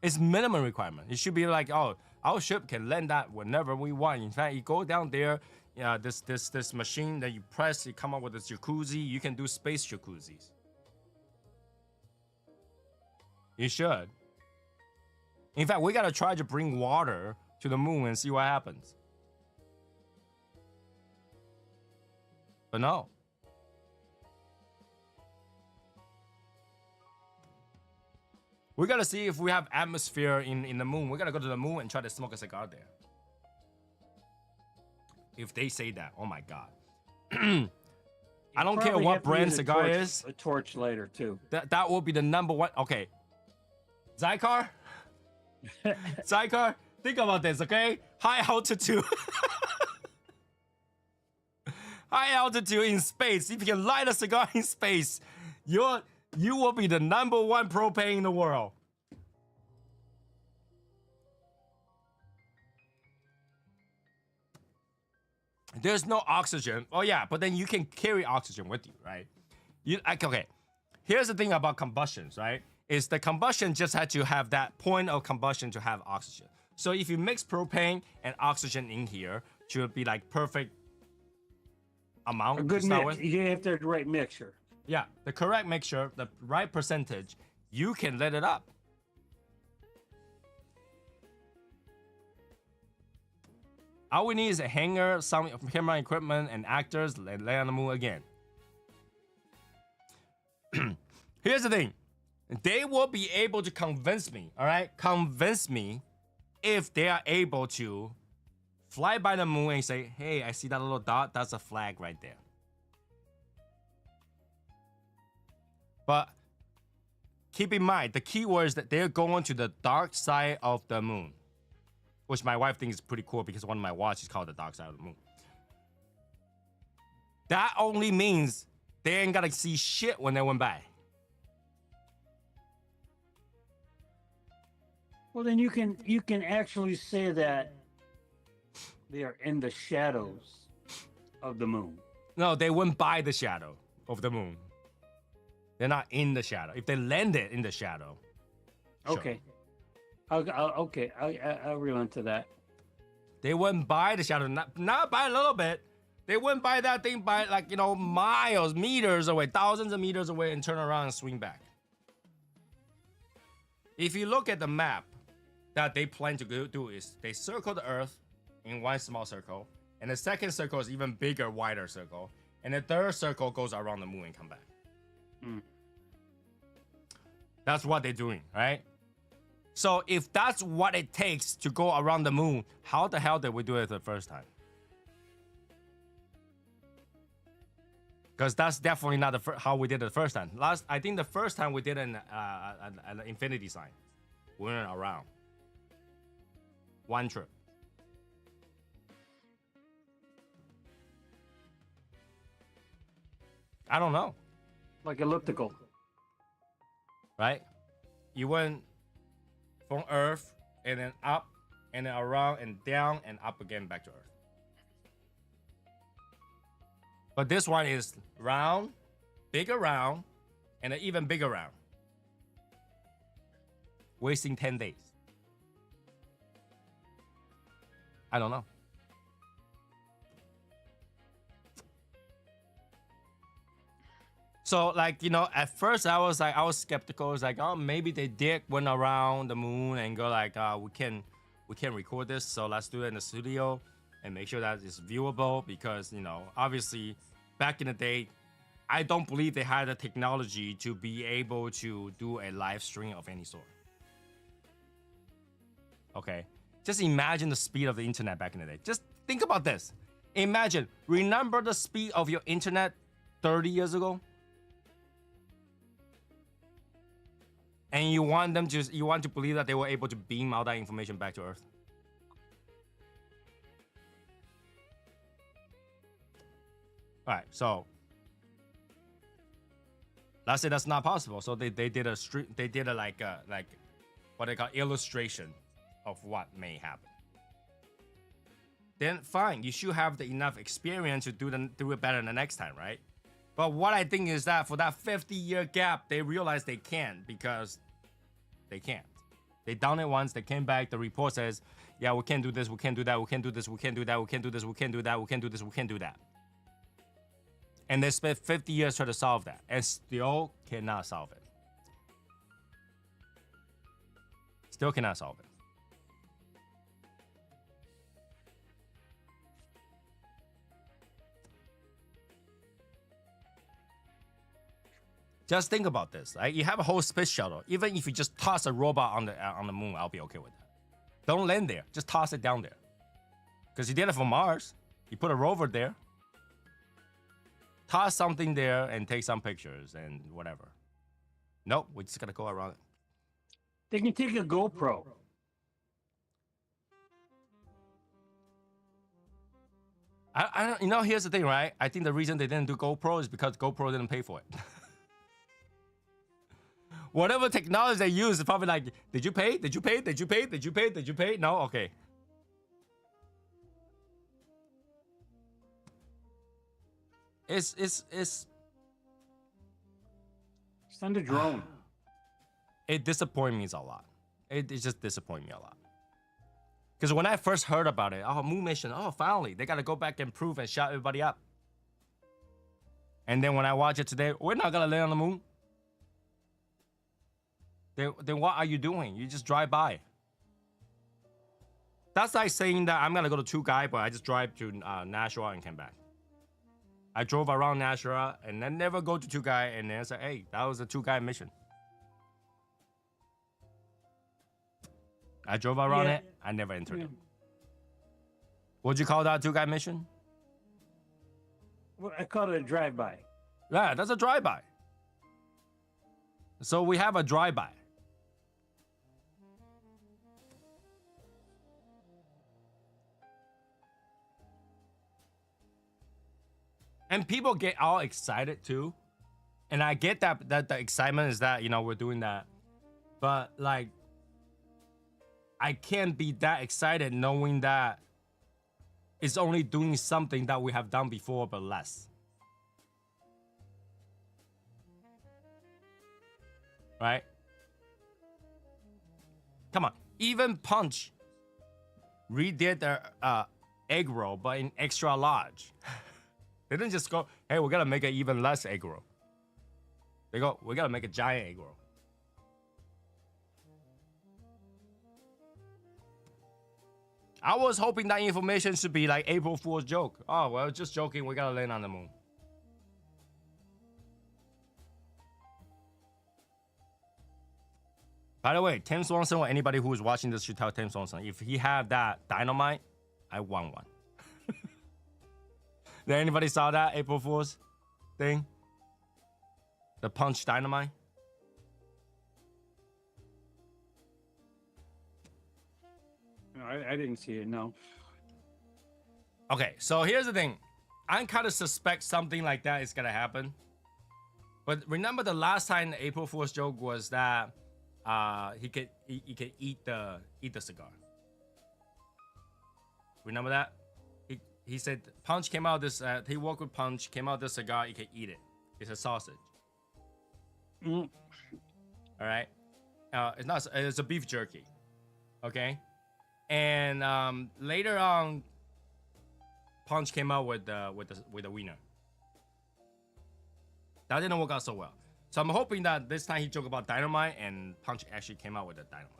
It's minimum requirement. It should be like, oh, our ship can land that whenever we want. In fact, you go down there, this machine that you press, you come up with this jacuzzi. You can do space jacuzzis. You should. In fact, we gotta try to bring water to the moon and see what happens. But no. We gotta see if we have atmosphere in the moon. We gotta go to the moon and try to smoke a cigar there. If they say that, oh my god. I don't care what brand cigar is. A torch later too. That will be the number one. Okay. Zycar? Zycar, think about this, okay? High altitude. high altitude in space. If you can light a cigar in space, you will be the #1 propane in the world. There's no oxygen. Oh yeah, but then you can carry oxygen with you, right? Okay. Here's the thing about combustions, right? Is the combustion just had to have that point of combustion to have oxygen. So if you mix propane and oxygen in here, should be like perfect amount A good to start mix. with. You have to have the right mixture. Yeah, the correct mixture, the right percentage, you can let it up. All we need is a hangar, some camera equipment, and actors, and land on the moon again. Here's the thing. They will be able to convince me, all right? Convince me if they are able to fly by the moon and say, hey, I see that little dot, that's a flag right there. But keep in mind, the key word is that they're going to the dark side of the moon, which my wife thinks is pretty cool because one of my watches is called the dark side of the moon. That only means they ain't gotta see shit when they went by. Well, then you can actually say that they are in the shadows of the moon. No, they went by the shadow of the moon. They're not in the shadow. If they landed in the shadow. Sure. Okay. I'll relent to that. They went by the shadow, not by a little bit. They went by that thing by like, miles, meters away, thousands of meters away and turn around and swing back. If you look at the map that they plan to do is they circle the Earth in one small circle, and the second circle is even bigger, wider circle, and the third circle goes around the moon and come back. That's what they're doing, right? So if that's what it takes to go around the moon, how the hell did we do it the first time? Because that's definitely not how we did it the first time. I think the first time we did an infinity sign. We went around. One trip. I don't know. Like elliptical. Right? You went from Earth and then up and then around and down and up again back to Earth. But this one is round, bigger round, and an even bigger round. Wasting 10 days. I don't know. So at first I was skeptical. I was like, oh, maybe they went around the moon and go like, we can record this, so let's do it in the studio and make sure that it's viewable because obviously back in the day, I don't believe they had the technology to be able to do a live stream of any sort. Okay, just imagine the speed of the internet back in the day. Just think about this. Remember the speed of your internet 30 years ago? And you want to believe that they were able to beam all that information back to Earth? All right, so let's say that's not possible. So they did a what they call illustration of what may happen. Then fine, you should have enough experience to do it better the next time, right? But what I think is that for that 50-year gap, they realized they can't because they can't. They done it once, they came back, the report says, yeah, we can't do this, we can't do that, we can't do this, we can't do that, we can't do this, we can't do that, we can't do this, we can't do that. And they spent 50 years trying to solve that and still cannot solve it. Still cannot solve it. Just think about this, right? You have a whole space shuttle. Even if you just toss a robot on the moon, I'll be okay with that. Don't land there. Just toss it down there. Because you did it for Mars. You put a rover there. Toss something there and take some pictures and whatever. Nope, we just gotta go around it. They can take a GoPro. I don't, you know, here's the thing, right? I think the reason they didn't do GoPro is because GoPro didn't pay for it. Whatever technology they use is probably like, did you pay? Did you pay? Did you pay? Did you pay? Did you pay? No? Okay. It's Send a drone. it disappoints me a lot. It just disappoints me a lot. Because when I first heard about it, oh, moon mission, oh, finally, they got to go back and prove and shut everybody up. And then when I watch it today, we're not going to land on the moon. Then what are you doing? You just drive by. That's like saying that I'm going to go to Chugai, but I just drive to Nashua and came back. I drove around Nashua and then never go to Chugai and then say, hey, that was a Chugai mission. I drove around it. I never entered it. What'd you call that Chugai mission? Well, I call it a drive-by. Yeah, that's a drive-by. So we have a drive-by. And people get all excited too. And I get that the excitement is that, you know, we're doing that. But like, I can't be that excited knowing that it's only doing something that we have done before, but less. Right? Come on. Even Punch redid their egg roll, but in extra large. They didn't just go, hey, we're gonna make an even less egg roll. They go, we gotta make a giant egg roll. I was hoping that information should be like April Fool's joke. Oh, well, just joking, we gotta land on the moon. By the way, Tim Swanson or anybody who is watching this should tell Tim Swanson, if he had that dynamite, I won one. Did anybody saw that April Fool's thing? The Punch dynamite? No, I didn't see it, no. Okay, so here's the thing. I kind of suspect something like that is gonna happen. But remember the last time the April Fool's joke was that he could eat the cigar. Remember that? He said Punch came out this. He worked with Punch, came out this cigar. He can eat it. It's a sausage. All right. It's not. It's a beef jerky. Okay. And later on, Punch came out with the wiener. That didn't work out so well. So I'm hoping that this time he joked about dynamite and Punch actually came out with the dynamite.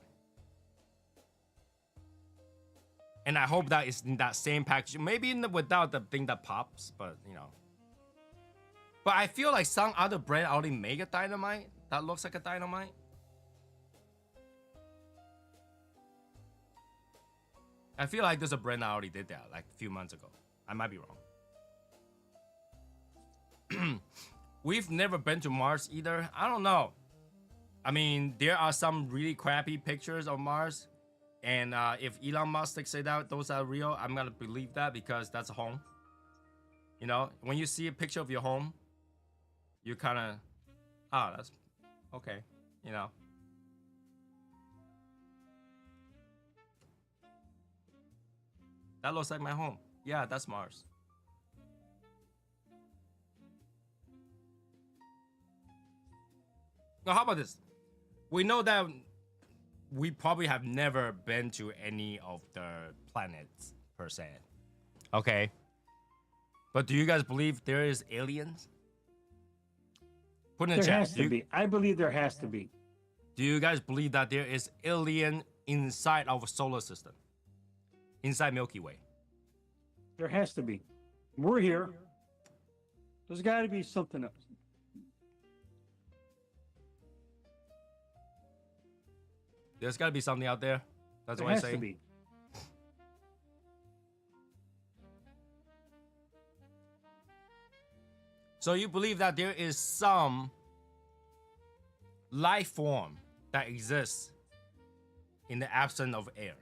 And I hope that it's in that same package. Maybe without the thing that pops, but you know. But I feel like some other brand already make a dynamite that looks like a dynamite. I feel like there's a brand that already did that like a few months ago. I might be wrong. We've never been to Mars either. I don't know. I mean, there are some really crappy pictures of Mars. And if Elon Musk say that those are real, I'm gonna believe that because that's a home. You know, when you see a picture of your home, you kind of, that's okay. You know. That looks like my home. Yeah, that's Mars. Now, how about this? We know that we probably have never been to any of the planets per se. Okay. But do you guys believe there is aliens? Put in the chat. There has to be. I believe there has to be. Do you guys believe that there is alien inside our solar system? Inside Milky Way? There has to be. We're here. There's got to be something else. There's got to be something out there. That's what I say. There has to be. So you believe that there is some life form that exists in the absence of air?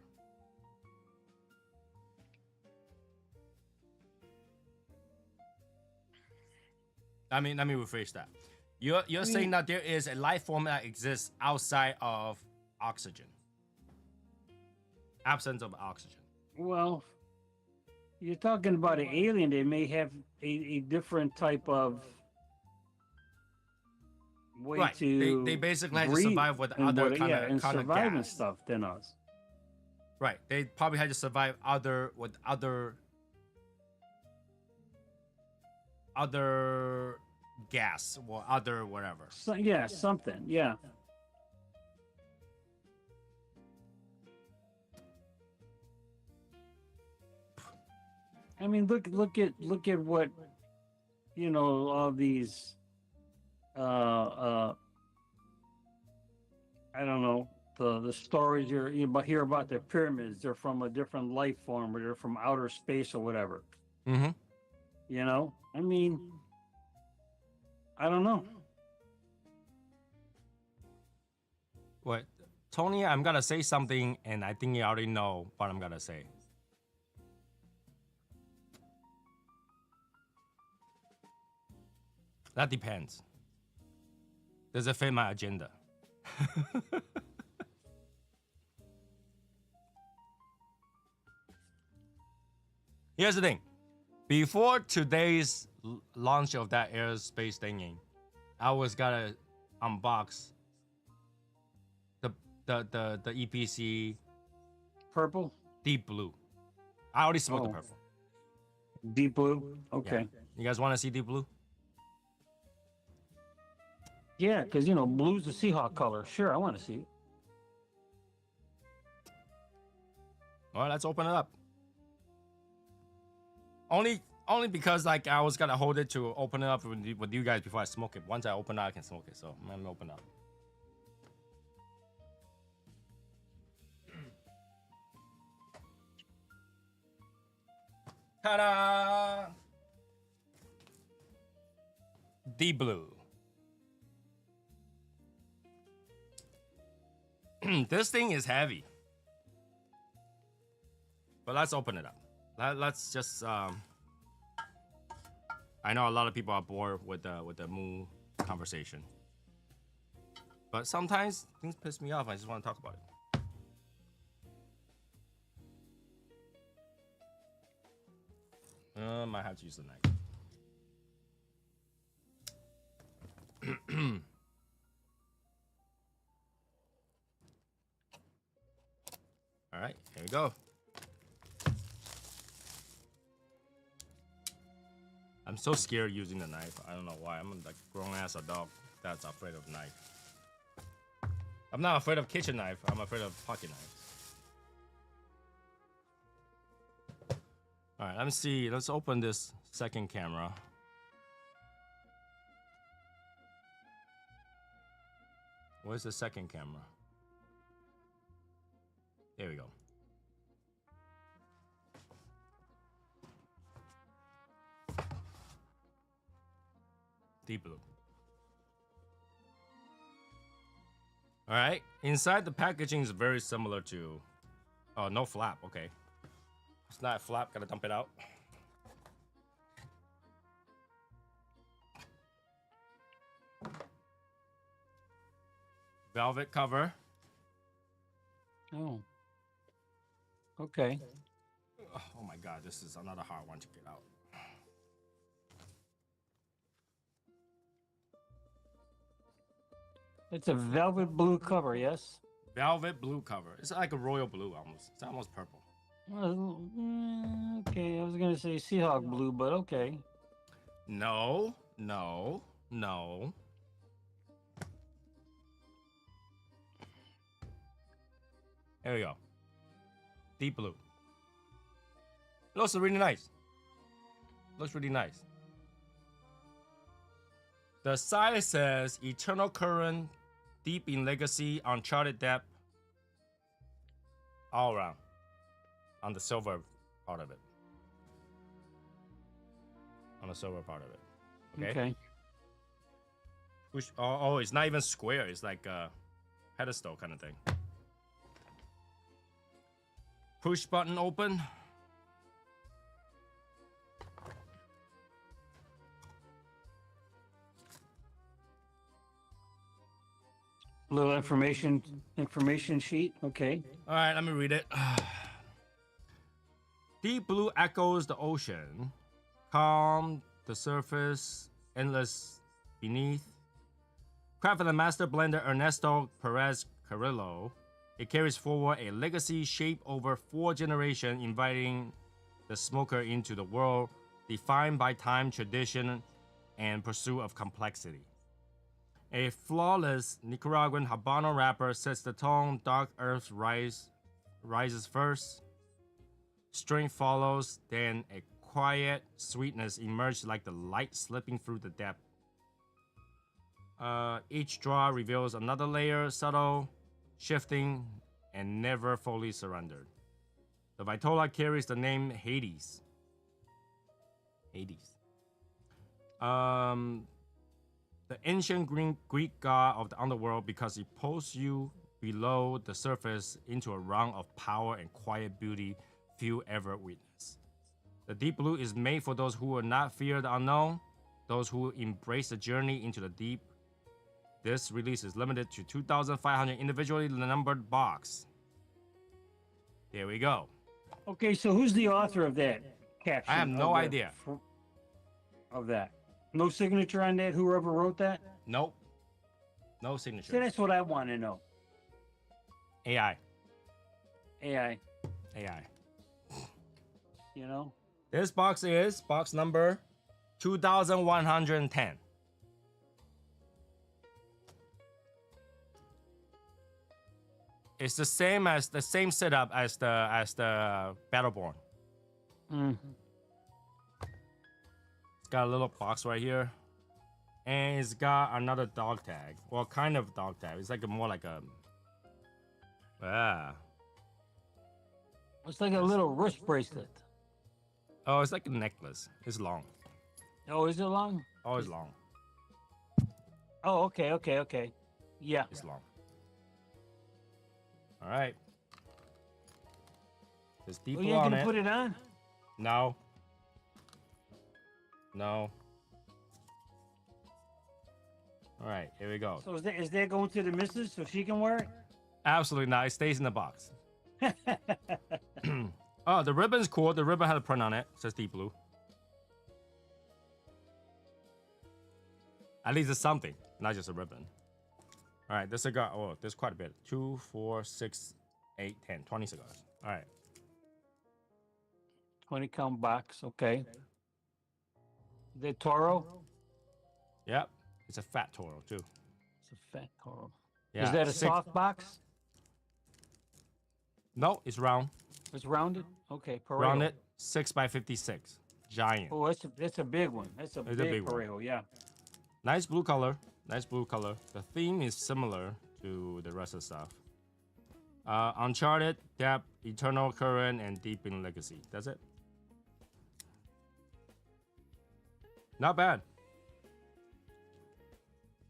let me rephrase that. You're saying that there is a life form that exists outside of oxygen. Absence of oxygen. Well, you're talking about an alien. They may have a different type of way Right. to They basically had to breathe survive with and other what- kind yeah, and of survive and gas. stuff than us. Right. They probably had to survive with other gas or other whatever. So, yeah, something. Yeah. I mean, look at what, you know, all these I don't know, the stories hear about the pyramids. They're from a different life form, or they're from outer space or whatever. Mm-hmm. You know, I mean, I don't know. What, Tony? I'm gonna say something, and I think you already know what I'm gonna say. That depends. Does it fit my agenda? Here's the thing. Before today's launch of that aerospace thingy, I was gonna unbox the EPC Purple, deep blue. I already smoked the Oh. purple. deep blue. Okay. You guys want to see deep blue? Yeah, because you know, blue's the Seahawk color. Sure, I want to see it. All right, let's open it up. Only because like I was gonna hold it to open it up with you guys before I smoke it. Once I open it, I can smoke it. So I'm gonna open it up. Ta-da! Deep blue. This thing is heavy. But let's open it up. Let's just I know a lot of people are bored with the moo conversation. But sometimes things piss me off. I just want to talk about it. Might have to use the knife. All right, here we go. I'm so scared using the knife. I don't know why. I'm like grown ass adult that's afraid of knife. I'm not afraid of kitchen knife. I'm afraid of pocket knives. All right, let me see. Let's open this second camera. Where's the second camera? There we go. Deep blue. All right, inside the packaging is very similar to, oh, no flap, okay. It's not a flap, gotta dump it out. Velvet cover. Oh. Okay. Oh my God, this is another hard one to get out. It's a velvet blue cover, yes? Velvet blue cover. It's like a royal blue almost. It's almost purple. Okay, I was going to say Seahawk blue, but okay. No, no, no. There we go. Deep blue. Looks really nice. Looks really nice. The side says eternal current, deep in legacy, uncharted depth, all around. On the silver part of it. On the silver part of it. Okay. Which, oh, it's not even square. It's like a pedestal kind of thing. Push button open. Little information sheet. Okay. All right, let me read it. Deep blue echoes the ocean, calm the surface, endless beneath. Crafted by master blender Ernesto Perez Carrillo, it carries forward a legacy shaped over 4 generations, inviting the smoker into the world defined by time, tradition, and pursuit of complexity. A flawless Nicaraguan Habano wrapper sets the tone. Dark earth rises first. Strength follows, then a quiet sweetness emerges like the light slipping through the depth. Each draw reveals another layer, subtle, shifting, and never fully surrendered. The Vitola carries the name Hades. Hades. The ancient Greek god of the underworld, because he pulls you below the surface into a realm of power and quiet beauty few ever witness. The deep blue is made for those who will not fear the unknown, those who embrace the journey into the deep. This release is limited to 2,500 individually numbered box. There we go. Okay, so who's the author of that caption? I have no idea. Of that. No signature on that? Whoever wrote that? Nope. No See, signature. that's what I want to know. AI. AI, AI. you know? This box is box number 2,110. It's the same setup as the Battleborn. Mm. It's got a little box right here, and it's got another dog tag. Well, kind of dog tag. It's like more like a It's like a little wrist bracelet. Oh, it's like a necklace. It's long. Oh, is it long? Oh, it's long. Oh, okay. Yeah. It's long. All right. There's deep Oh, blue you ain't on gonna it. put it on? No. No. All right, here we go. So is that going to the missus so she can wear it? Absolutely not. It stays in the box. Oh, the ribbon's cool. The ribbon had a print on it. It says deep blue. At least it's something, not just a ribbon. All right, this cigar. Oh, there's quite a bit. 2, 4, 6, 8, 10, 20 cigars. All right. 20 count box, okay. The Toro? Yep. It's a fat Toro too. It's a fat Toro. Yeah. Is that a soft box? No, it's round. It's rounded? Okay, Parejo. Rounded 6x56. Giant. Oh, that's a big one. That's a It's big, a big one. Parejo, yeah. Nice blue color. Nice blue color. The theme is similar to the rest of the stuff. Uncharted, Depth, Eternal Current, and Deep in Legacy. That's it. Not bad.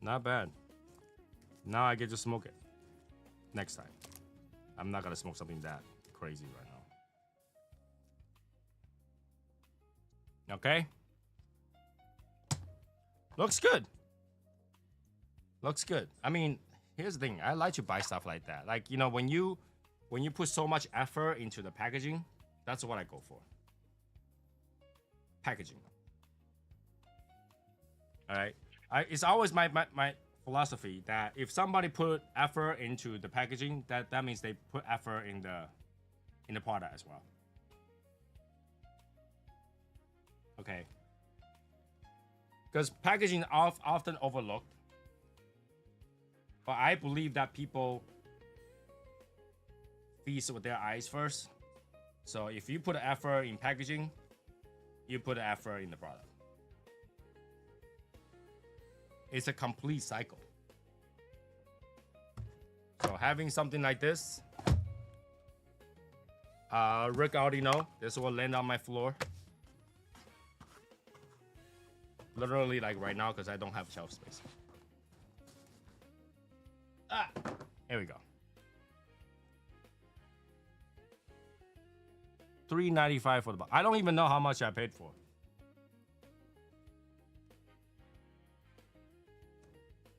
Not bad. Now I get to smoke it. Next time. I'm not gonna smoke something that crazy right now. Okay. Looks good. Looks good. I mean, here's the thing. I like to buy stuff like that. Like, you know, when you put so much effort into the packaging, that's what I go for. Packaging. All right. It's always my philosophy that if somebody put effort into the packaging, that means they put effort in the product as well. Okay. Because packaging often overlooked, but I believe that people feast with their eyes first. So if you put effort in packaging, you put effort in the product. It's a complete cycle. So having something like this, Rick already know this will land on my floor. Literally like right now because I don't have shelf space. Here we go. $3.95 for the box. I don't even know how much I paid for.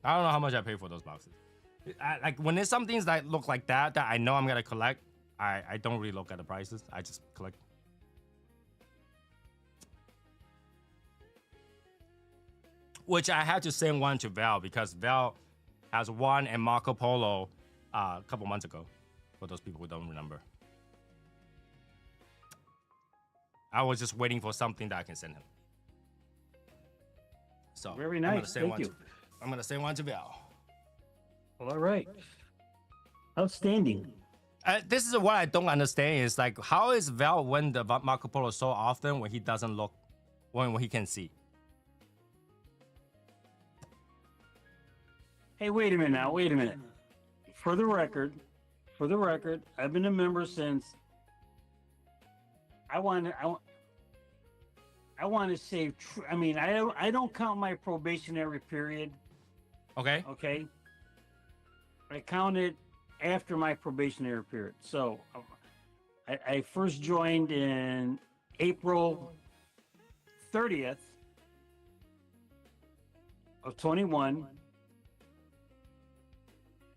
I don't know how much I paid for those boxes. Like when there's some things that look like that I know I'm gonna collect, I don't really look at the prices. I just collect. Which I had to send one to Val because Val has one and Marco Polo a couple months ago. For those people who don't remember, I was just waiting for something that I can send him. So Very I'm nice. gonna send Thank one you. to, I'm gonna send one to Val. Well, all right. Outstanding. This is what I don't understand is like how is Val win the Marco Polo so often when he doesn't look when he can see? Hey, wait a minute now. Wait a minute. For the record, I've been a member since. I want to say. I mean, I don't count my probationary period. Okay. Okay. I count it after my probationary period. So, I first joined in April 30th of 21.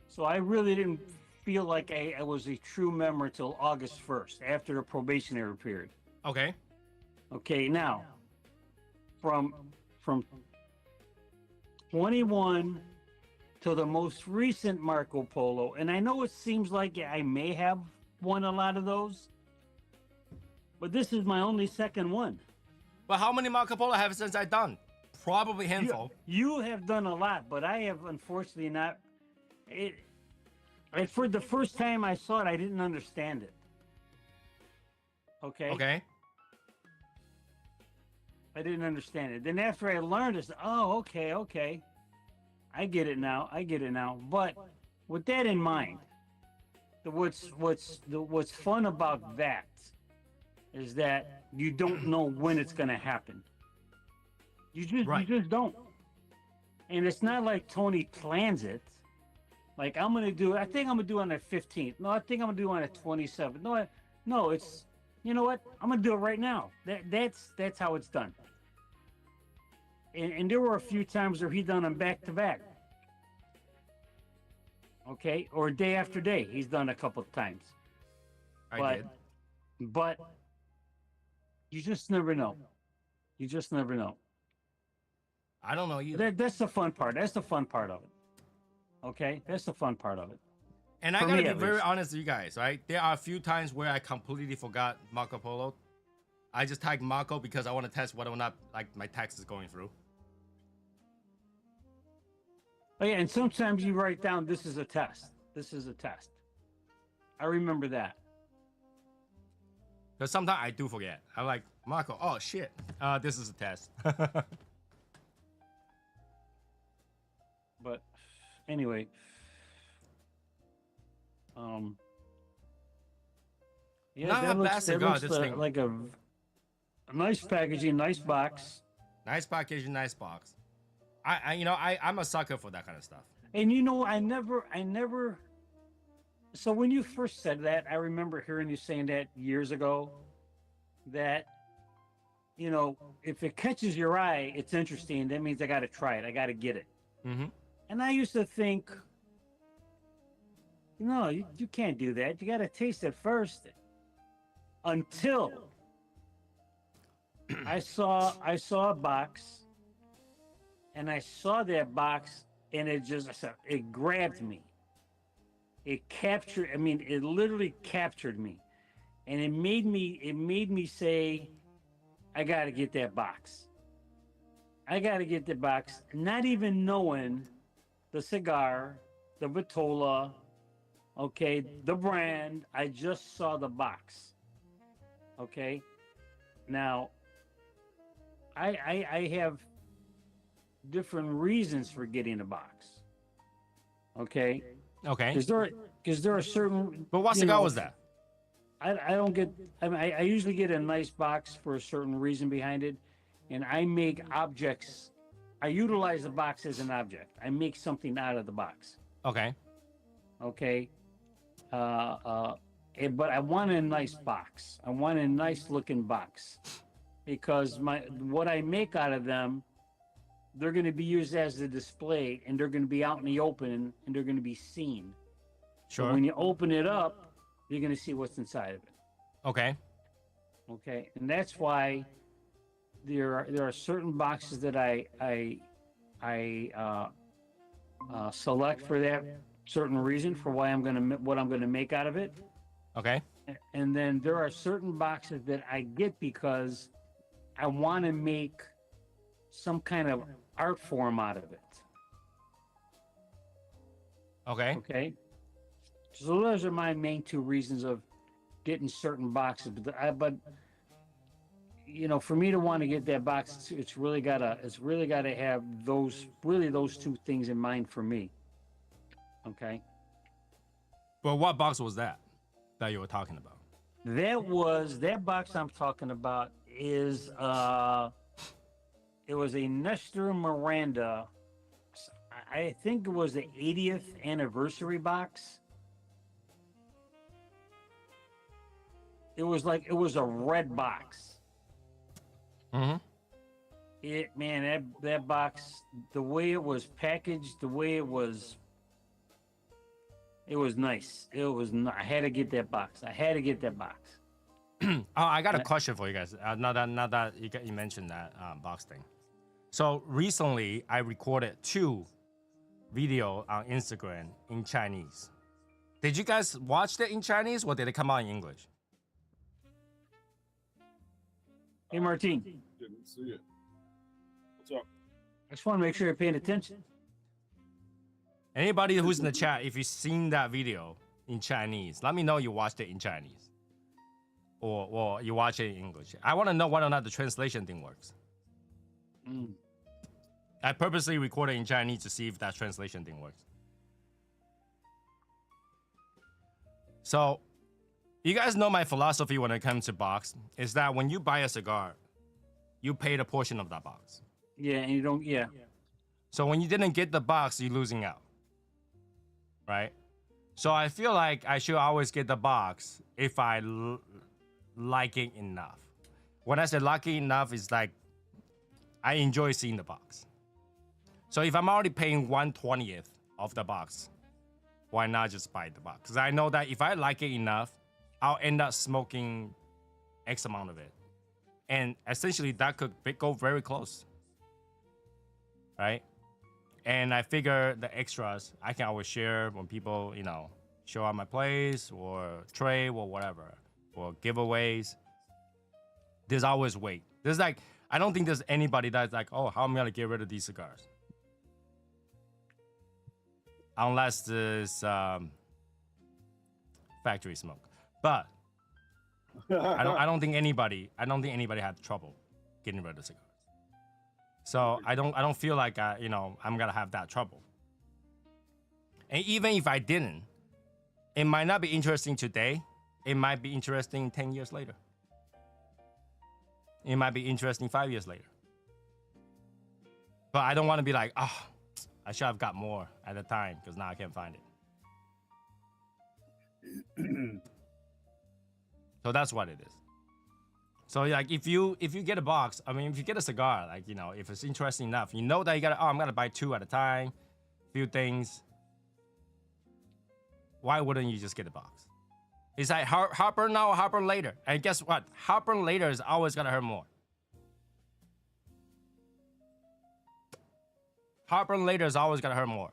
So I really didn't feel like I was a true member until August 1st, after the probationary period. Okay. Okay, now from 21 to the most recent Marco Polo, and I know it seems like I may have won a lot of those, but this is my only second one. But how many Marco Polo have since I done? Probably handful. You have done a lot, but I have unfortunately not. For the first time I saw it, I didn't understand it. Okay. Okay. I didn't understand it. Then after I learned it, oh, okay. I get it now. But with that in mind, what's fun about that is that you don't know when it's going to happen. You just don't. And it's not like Tony plans it. Like I think I'm gonna do it on the 15th. No, I think I'm gonna do it on the 27th. No, it's, you know what? I'm gonna do it right now. That's how it's done. And there were a few times where he done them back to back. Okay, or day after day, he's done a couple of times. But you just never know. I don't know either. That's the fun part. That's the fun part of it. Okay, that's the fun part of it. And I For gotta me, be at very least. honest with you guys, right? There are a few times where I completely forgot Marco Polo. I just tagged Marco because I want to test whether or not like my text is going through. Oh yeah, and sometimes you write down, "This is a test. This is a test." I remember that. Because sometimes I do forget. I'm like, Marco, oh shit, this is a test. But anyway, yeah, Not a bad cigar, this thing. like a nice packaging, nice box. Nice packaging, nice box. I'm a sucker for that kind of stuff. And you know, I never. So when you first said that, I remember hearing you saying that years ago. That, you know, if it catches your eye, it's interesting. That means I got to try it. I got to get it. Mm-hmm. And I used to think, no, you can't do that. You got to taste it first. Until I saw a box, and I saw that box, and it grabbed me. It captured. I mean, it literally captured me, and it made me say, I got to get that box. I got to get the box, not even knowing the cigar, the Vitola, okay, the brand. I just saw the box. Okay, now I have different reasons for getting a box. Okay, because there are certain. But what cigar was that? I don't get. I mean, I usually get a nice box for a certain reason behind it, and I make objects. I utilize the box as an object. I make something out of the box. Okay. Okay. But I want a nice box. I want a nice looking box, because what I make out of them they're going to be used as a display, and they're going to be out in the open, and they're going to be seen. Sure. So when you open it up, you're going to see what's inside of it. Okay. Okay, and that's why there are certain boxes that I select for that certain reason for why what I'm gonna make out of it. Okay. And then there are certain boxes that I get because I want to make some kind of art form out of it. Okay. Okay, so those are my main two reasons of getting certain boxes. But you know, for me to want to get that box, it's really gotta have those two things in mind for me. Okay. But what box was that you were talking about? That box I'm talking about is it was a Nestor Miranda. I think it was the 80th anniversary box. It was a red box. Mm-hmm. That box, the way it was packaged, the way it was nice. I had to get that box. Oh, I got a question for you guys. Now that you mentioned that box thing. So recently, I recorded 2 videos on Instagram in Chinese. Did you guys watch it in Chinese, or did it come out in English? Hey, Martine, Didn't see it. What's up? I just want to make sure you're paying attention. Anybody who's in the chat, if you've seen that video in Chinese, let me know you watched it in Chinese, or you watch it in English. I want to know whether or not the translation thing works. I purposely recorded in Chinese to see if that translation thing works. So, you guys know my philosophy when it comes to box is that when you buy a cigar, you paid a portion of that box. Yeah, and you don't. Yeah. So when you didn't get the box, you're losing out, right? So I feel like I should always get the box if I like it enough. When I say lucky enough, it's like I enjoy seeing the box. So if I'm already paying 1/20th of the box, why not just buy the box? Because I know that if I like it enough, I'll end up smoking X amount of it. And essentially that could go very close, right? And I figure the extras I can always share when people, show up my place or trade or whatever, or giveaways. There's always weight. I don't think there's anybody that's like, oh, how am I gonna get rid of these cigars? Unless there's factory smoke. But I don't think anybody had trouble getting rid of cigars. So I don't feel like I'm gonna have that trouble. And even if I didn't, it might not be interesting today. It might be interesting 10 years later. It might be interesting 5 years later. But I don't want to be like, oh, I should have got more at the time because now I can't find it. So that's what it is. So like if you get a box, if you get a cigar, if it's interesting enough, that you gotta, I'm gonna buy 2 at a time, few things. Why wouldn't you just get a box? It's like heartburn now or heartburn later. And guess what? Heartburn later is always gonna hurt more. Heartburn later is always gonna hurt more.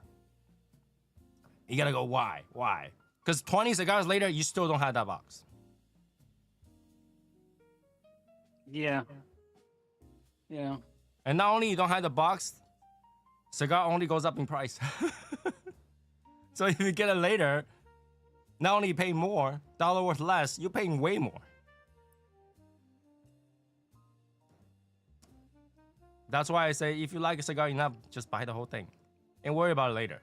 You gotta go, why? Why? Because 20 cigars later, you still don't have that box. Yeah. Yeah. And not only you don't have the box, cigar only goes up in price. So if you get it later, not only you pay more, dollar worth less, you're paying way more. That's why I say if you like a cigar enough, just buy the whole thing and worry about it later.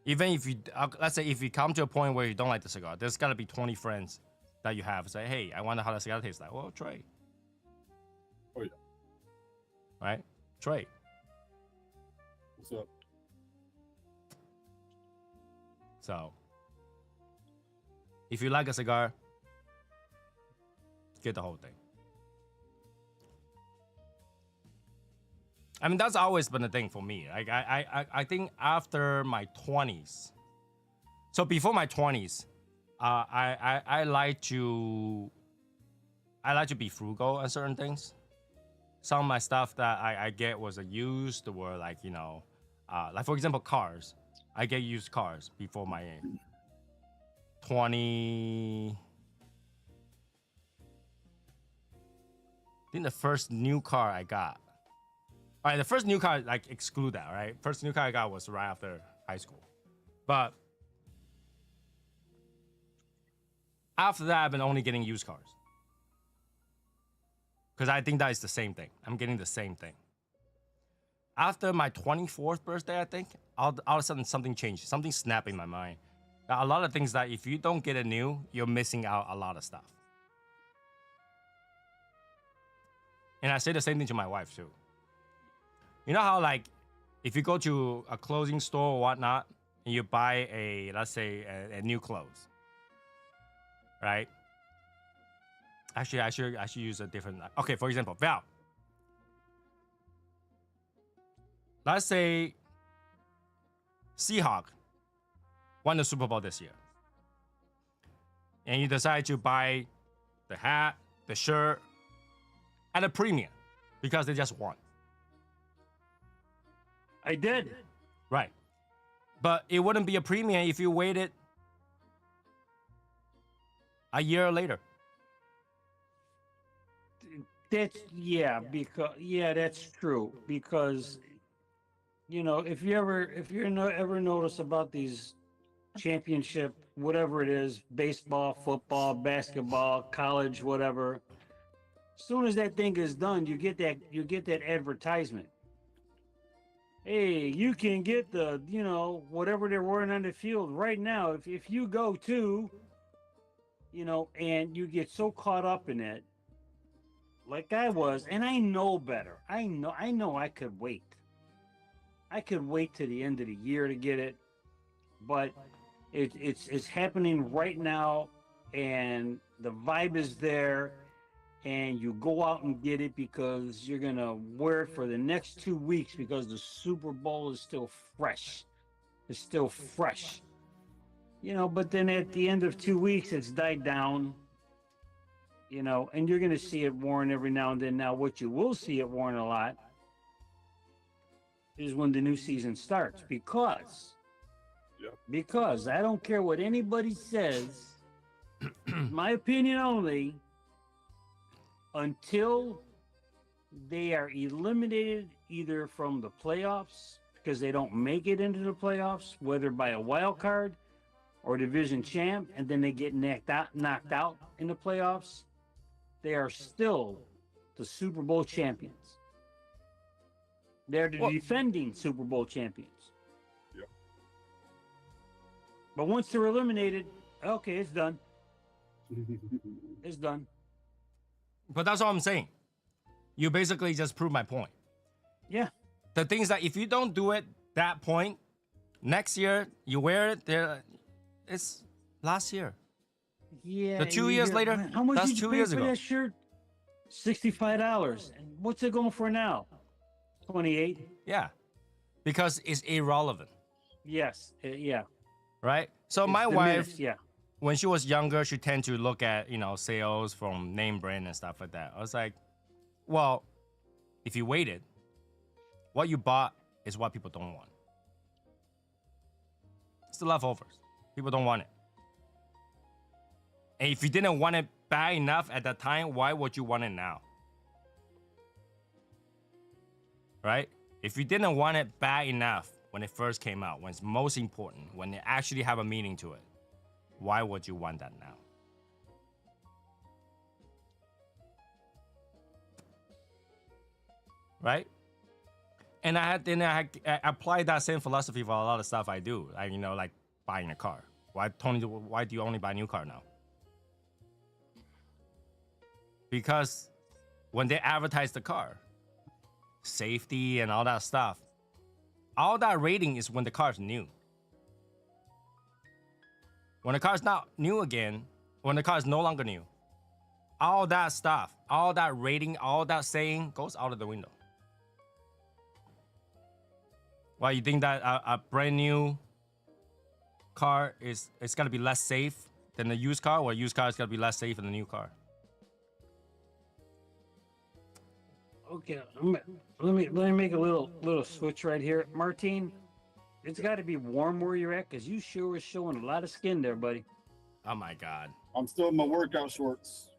Even if you, let's say if you come to a point where you don't like the cigar, there's gotta be 20 friends that you have. Say, hey, I wonder how the cigar tastes like. Well, try. Oh, yeah. Right? Try. What's up? So, if you like a cigar, get the whole thing. I mean, that's always been a thing for me. Like I think after my 20s, so before my 20s, I like to be frugal on certain things. Some of my stuff that I get was used were like, you know, like for example, cars. I get used cars before my 20. I think the first new car I got. All right, the first new car, like exclude that, right? First new car I got was right after high school. But after that, I've been only getting used cars. Because I think that is the same thing. I'm getting the same thing. After my 24th birthday, I think, all of a sudden something changed. Something snapped in my mind. A lot of things that if you don't get it new, you're missing out a lot of stuff. And I say the same thing to my wife too. You know how like, if you go to a clothing store or whatnot, and you buy let's say a new clothes, right? Actually, I should use a different. Okay, for example, Val. Let's say Seahawk won the Super Bowl this year, and you decide to buy the hat, the shirt, at a premium because they just won. I did. Right. But it wouldn't be a premium if you waited a year later. That's that's true because you know if you ever notice about these championship whatever it is, baseball, football, basketball, college, whatever, as soon as that thing is done, you get that advertisement. Hey, you can get the, you know, whatever they're wearing on the field right now. If you go to, you know, and you get so caught up in it, like I was, and I know better. I know I could wait. I could wait to the end of the year to get it, but it's happening right now, and the vibe is there, and you go out and get it because you're gonna wear it for the next 2 weeks because the Super Bowl is still fresh. It's still fresh, you know. But then at the end of 2 weeks, it's died down. You know, and you're going to see it worn every now and then. Now, what you will see it worn a lot is when the new season starts, because I don't care what anybody says, my opinion only, until they are eliminated either from the playoffs because they don't make it into the playoffs, whether by a wild card or division champ, and then they get knocked out in the playoffs, they are still the Super Bowl champions. They're the defending Super Bowl champions. Yeah. But once they're eliminated, okay, it's done. It's done. But that's all I'm saying. You basically just proved my point. Yeah. The things that if you don't do it that point, next year you wear it, it's last year. Yeah. The 2 years later, how much that's did you 2 pay years for ago. that shirt? $65. And what's it going for now? 28. Yeah, because it's irrelevant, Yes. Yeah. right? So It's my diminished, wife, yeah. when she was younger, she tend to look at, you know, sales from name brand and stuff like that. I was like, well, if you waited, what you bought is what people don't want. It's the leftovers. People don't want it. And if you didn't want it bad enough at that time, why would you want it now? Right? If you didn't want it bad enough when it first came out, when it's most important, when it actually have a meaning to it, why would you want that now? Right? And I applied that same philosophy for a lot of stuff I do. Like, you know, like buying a car. Why, Tony, why do you only buy a new car now? Because when they advertise the car, safety and all that stuff, all that rating is when the car is new. When the car is not new again, when the car is no longer new, all that stuff, all that rating, all that saying goes out of the window. Why you think that a brand new car is it's gonna be less safe than the used car, or a used car is gonna be less safe than the new car? Okay, let me make a little switch right here, Martine. It's got to be warm where you're at, cause you sure is showing a lot of skin there, buddy. Oh my god. I'm still in my workout shorts.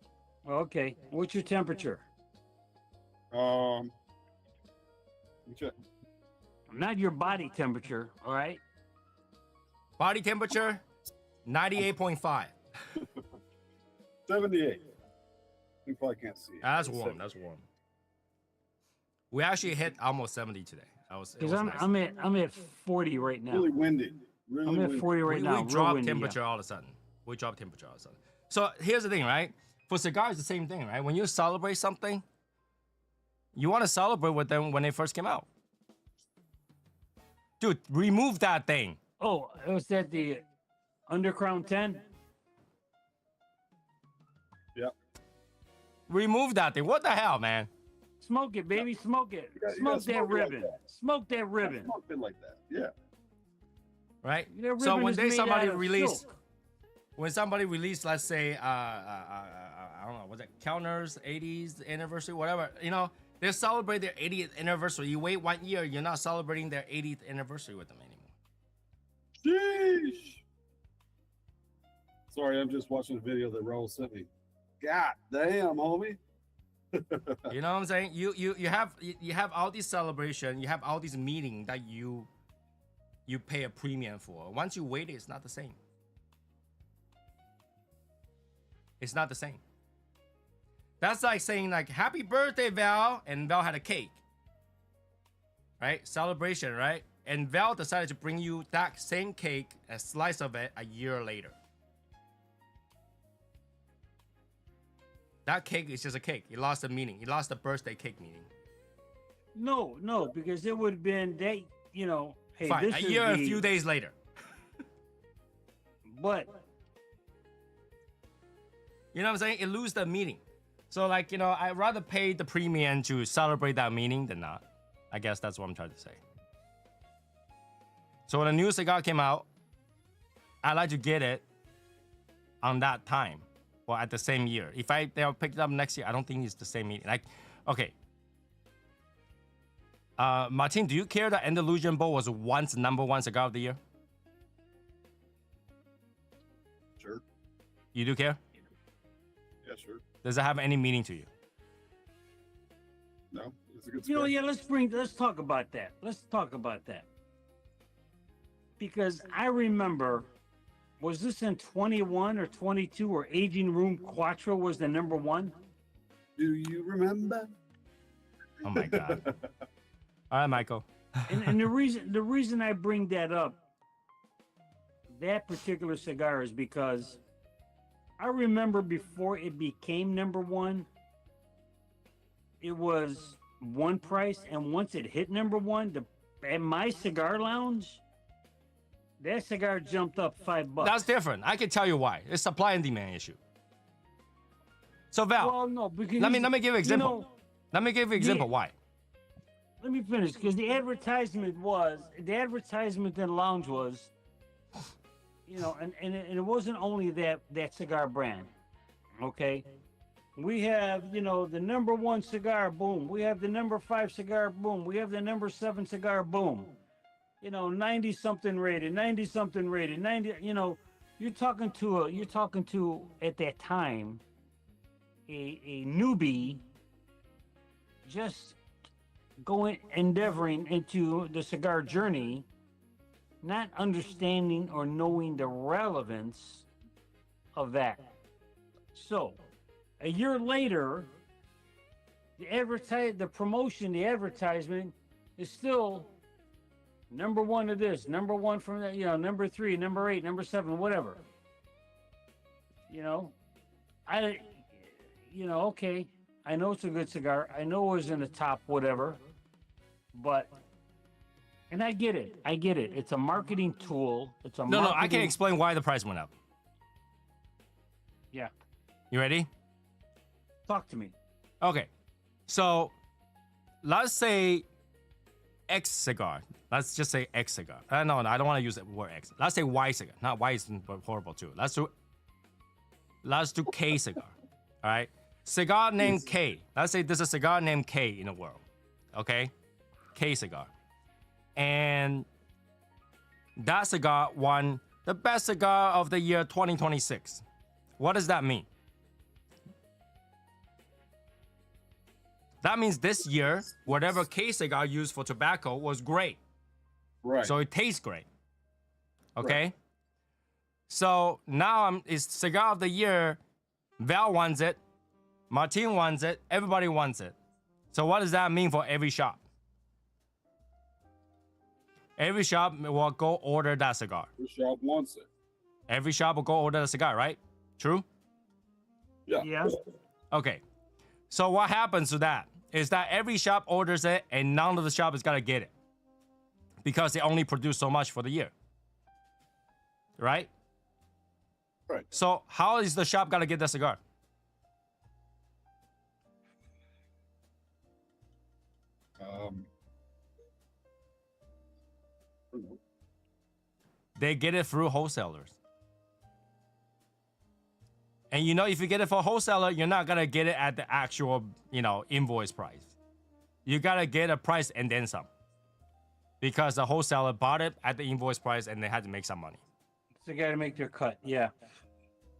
Okay, what's your temperature? Let me check. Not your body temperature, all right? Body temperature 98.5. 78. You probably can't see it. That's warm. That's warm. We actually hit almost 70 today. Because I'm at 40 right now. Really windy. Really I'm at windy. 40 right now. We real drop windy, yeah. temperature all of a sudden. We drop temperature all of a sudden. So here's the thing, right? For cigars, the same thing, right? When you celebrate something, you want to celebrate with them when they first came out. Dude, remove that thing. Oh, was that the Undercrown 10? Yep. Remove that thing. What the hell, man? Smoke it, baby. Smoke it. You gotta Smoke smoke that it like ribbon. that. Smoke that ribbon. Smoked it like that. Yeah. Right? That So ribbon when is they made somebody out of release, silk. when somebody released, let's say, I don't know, was it Counters 80th anniversary, whatever, you know, they celebrate their 80th anniversary. You wait 1 year, you're not celebrating their 80th anniversary with them anymore. Sheesh. Sorry, I'm just watching a video that Raul sent me. God damn, homie. You know what I'm saying? You have all these celebration, you have all these meeting that you pay a premium for. Once you wait, it's not the same. It's not the same. That's like saying like happy birthday, Val, and Val had a cake. Right? Celebration, right? And Val decided to bring you that same cake, a slice of it, a year later. That cake is just a cake. It lost the meaning. It lost the birthday cake meaning. No, because it would have been that, you know, hey, Fine, this a is year, a the- few days later. But You know what I'm saying? It loses the meaning. So like, you know, I'd rather pay the premium to celebrate that meaning than not. I guess that's what I'm trying to say. So when a new cigar came out, I like to get it on that time or at the same year. If they'll pick it up next year, I don't think it's the same meaning. Like, okay. Martin, do you care that Andalusian Bowl was once #1 cigar of the year? Sure. You do care? Yeah, sure. Does it have any meaning to you? No, it's a good you know, cigar. yeah, let's talk about that. Let's talk about that. Because I remember, was this in 21 or 22 where Aging Room Quattro was the #1? Do you remember? Oh my God. All right, Michael. And the reason I bring that up, that particular cigar, is because I remember before it became #1, it was one price, and once it hit #1, at my cigar lounge, that cigar jumped up $5. That's different. I can tell you why. It's supply and demand issue. So Val, Well, no, because let me give you an example. You know, Let me give you an example why. let me finish, because the advertisement in the lounge was, you know, and it wasn't only that cigar brand. Okay, we have, you know, the #1 cigar, boom. We have the #5 cigar, boom. We have the #7 cigar, boom. You know, 90 something rated, 90 something rated, 90. You know, you're talking to at that time a newbie just endeavoring into the cigar journey, not understanding or knowing the relevance of that. So, a year later, the advertisement is still #1 of this, #1 from that, you know, #3, #8, #7, whatever. You know, okay, I know it's a good cigar. I know it was in the top, whatever. But, and I get it. It's a marketing tool. It's a No, I can explain why the price went up. Yeah, You ready? talk to me. Okay. So let's say X cigar. Let's just say X cigar. No, I don't want to use the word X. Let's say Y cigar. Not Y is horrible too. Let's do K cigar. All right. Cigar named K. Let's say there's a cigar named K in the world. Okay. K cigar. And that cigar won the best cigar of the year 2026. What does that mean? That means this year, whatever K cigar used for tobacco was great. Right. So it tastes great. Okay? Right. So now it's cigar of the year. Val wants it. Martin wants it. Everybody wants it. So what does that mean for every shop? Every shop will go order that cigar. The shop wants it. Every shop will go order the cigar, right? True? Yeah. Yeah. Okay. So what happens to that is that every shop orders it and none of the shop is gonna get it. Because they only produce so much for the year. Right? Right. So how is the shop gonna get the cigar? I don't know. They get it through wholesalers. And you know, if you get it for a wholesaler, you're not gonna get it at the actual, invoice price. You gotta get a price and then some. Because the wholesaler bought it at the invoice price and they had to make some money. So they got to make their cut. Yeah.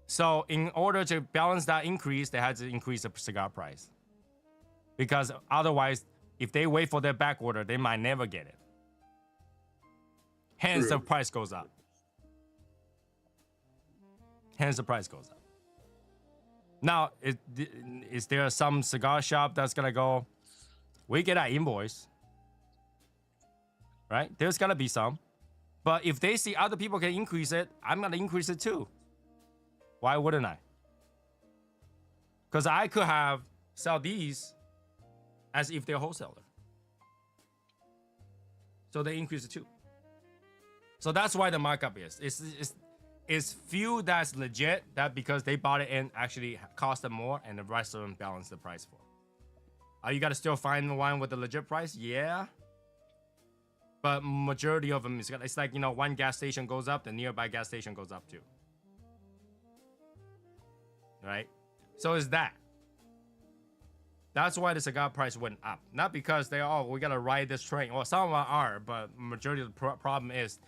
So in order to balance that increase, they had to increase the cigar price. Because otherwise, if they wait for their back order, they might never get it. Hence, the price goes up. Hence, the price goes up. Now, is there some cigar shop that's going to go, we get our invoice, right? There's going to be some. But if they see other people can increase it, I'm going to increase it too. Why wouldn't I? Because I could sell these as if they're wholesaler. So they increase it too. So that's why the markup is. It's few that's legit, that because they bought it in actually cost them more, and the rest of them balance the price for. Are you got to still find the one with the legit price? Yeah. But majority of them, it's like, one gas station goes up, the nearby gas station goes up too. Right? So it's that. That's why the cigar price went up. Not because we got to ride this train. Well, some of them are, but majority of the problem is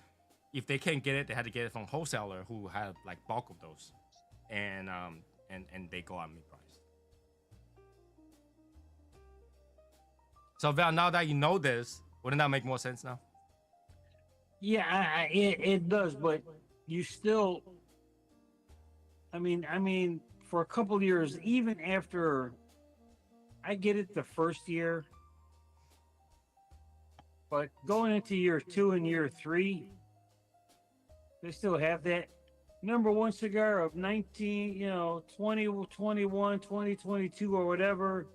if they can't get it, they had to get it from wholesaler who have like bulk of those. And they go on mid price. So Val, now that you know this, wouldn't that make more sense now? Yeah, it does, but you still. I mean, for a couple of years, even after I get it the first year, but going into year 2 and year 3, they still have that number one cigar of 2021, 2022 or whatever,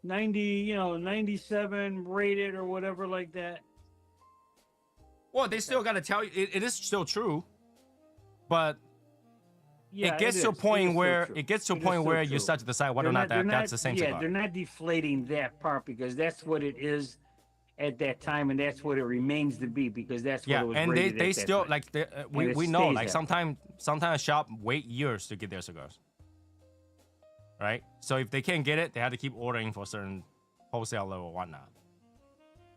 90, 97 rated or whatever like that. Well, they still got to tell you, it is still true, but Yeah, it gets to a point where you start to decide whether or not that's the same cigar. Yeah, they're not deflating that part because that's what it is at that time, and that's what it remains to be because that's what it was and rated they at that still time. like we know like sometimes a shop wait years to get their cigars, right? So if they can't get it, they have to keep ordering for certain wholesaler or whatnot.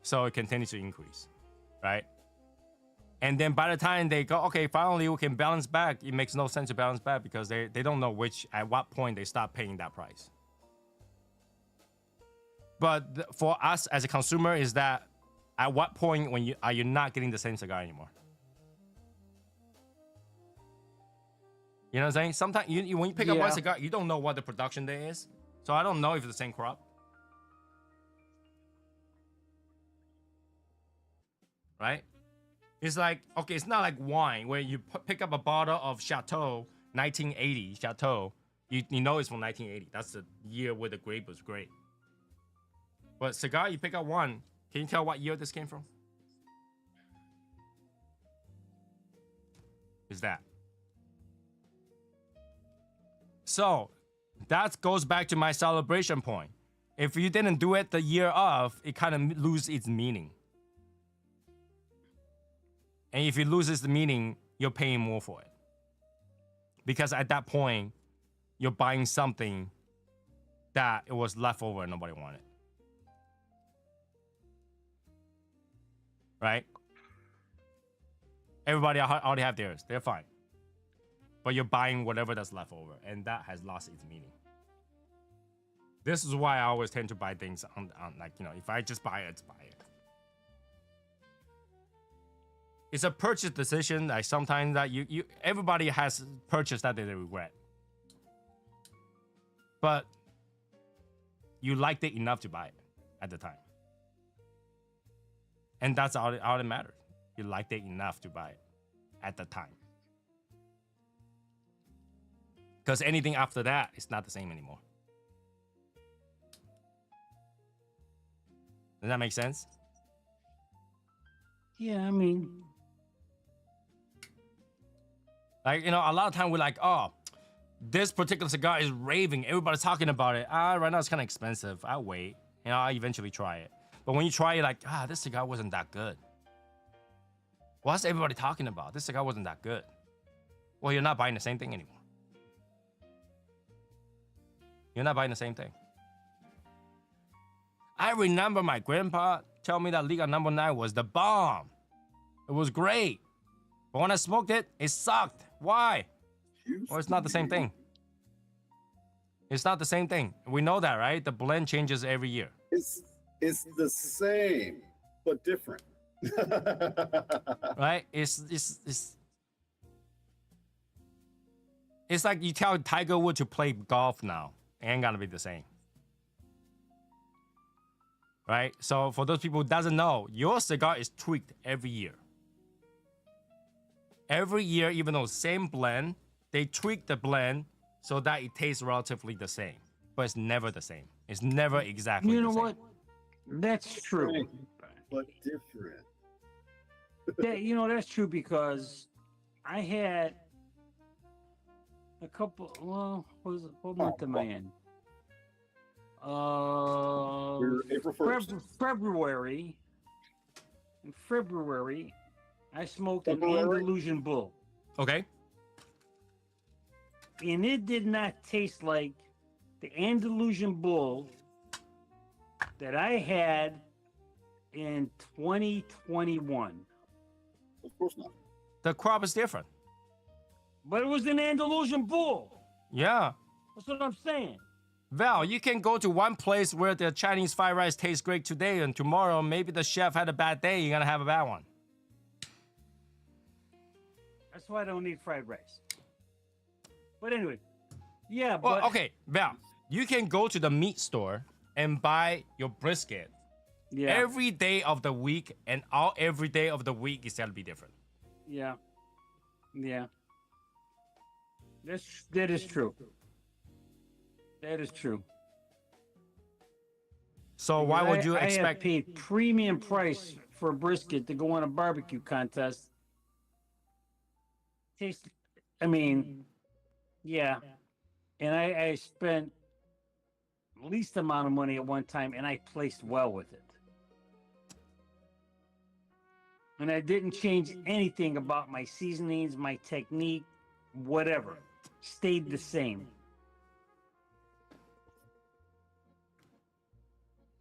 So it continues to increase, right? And then by the time they go, okay, finally we can balance back, it makes no sense to balance back because they don't know at what point they stop paying that price. But for us as a consumer, is that at what point are you not getting the same cigar anymore? You know what I'm saying? Sometimes when you pick up one cigar, you don't know what the production day is. So I don't know if it's the same crop. Right? It's like, okay, it's not like wine where you pick up a bottle of Chateau, 1980 Chateau. You know it's from 1980. That's the year where the grape was great. But cigar, you pick up one. Can you tell what year this came from? Is that. So that goes back to my celebration point. If you didn't do it the year of, it kind of loses its meaning. And if it loses the meaning, you're paying more for it. Because at that point, you're buying something that it was left over and nobody wanted. Right? Everybody already have theirs. They're fine. But you're buying whatever that's left over, and that has lost its meaning. This is why I always tend to buy things on like, you know, if I just buy it, buy it. It's a purchase decision. Like sometimes that you everybody has purchased that they regret. But you liked it enough to buy it at the time. And that's all that matters. You liked it enough to buy it at the time. Because anything after that is not the same anymore. Does that make sense? Yeah, I mean, like, you know, a lot of time we're like, oh, this particular cigar is raving. Everybody's talking about it. Right now it's kind of expensive. I'll wait. You know, I'll eventually try it. But when you try it, like, this cigar wasn't that good. What's everybody talking about? This cigar wasn't that good. Well, you're not buying the same thing anymore. You're not buying the same thing. I remember my grandpa tell me that Liga number 9 was the bomb. It was great. But when I smoked it, it sucked. Why? Well, it's not the same thing. It's not the same thing. We know that, right? The blend changes every year. It's the same, but different. Right? It's like you tell Tiger Woods to play golf now. It ain't gonna be the same. Right? So for those people who doesn't know, your cigar is tweaked every year. Every year, even though same blend, they tweak the blend so that it tastes relatively the same. But it's never the same. It's never exactly the same. you know what? That's true. Same, but different. That's true because I had a couple. Well, what month am I in? We're April 1st. February. In February, I smoked an February? Andalusian Bull, Okay? and it did not taste like the Andalusian Bull that I had in 2021. Of course not. The crop is different. But it was an Andalusian Bull. Yeah. That's what I'm saying. Val, you can go to one place where the Chinese fried rice tastes great today, and tomorrow maybe the chef had a bad day, you're gonna have a bad one. That's why I don't eat fried rice. But anyway, yeah. Well, But okay, Val, you can go to the meat store and buy your brisket yeah, every day of the week, and every day of the week is gonna be different. yeah. That is true. That is true. So why would you I have expect? paid premium price for a brisket to go on a barbecue contest. Taste, I mean, yeah. And I spent least amount of money at one time, and I placed well with it. And I didn't change anything about my seasonings, my technique, whatever. Stayed the same.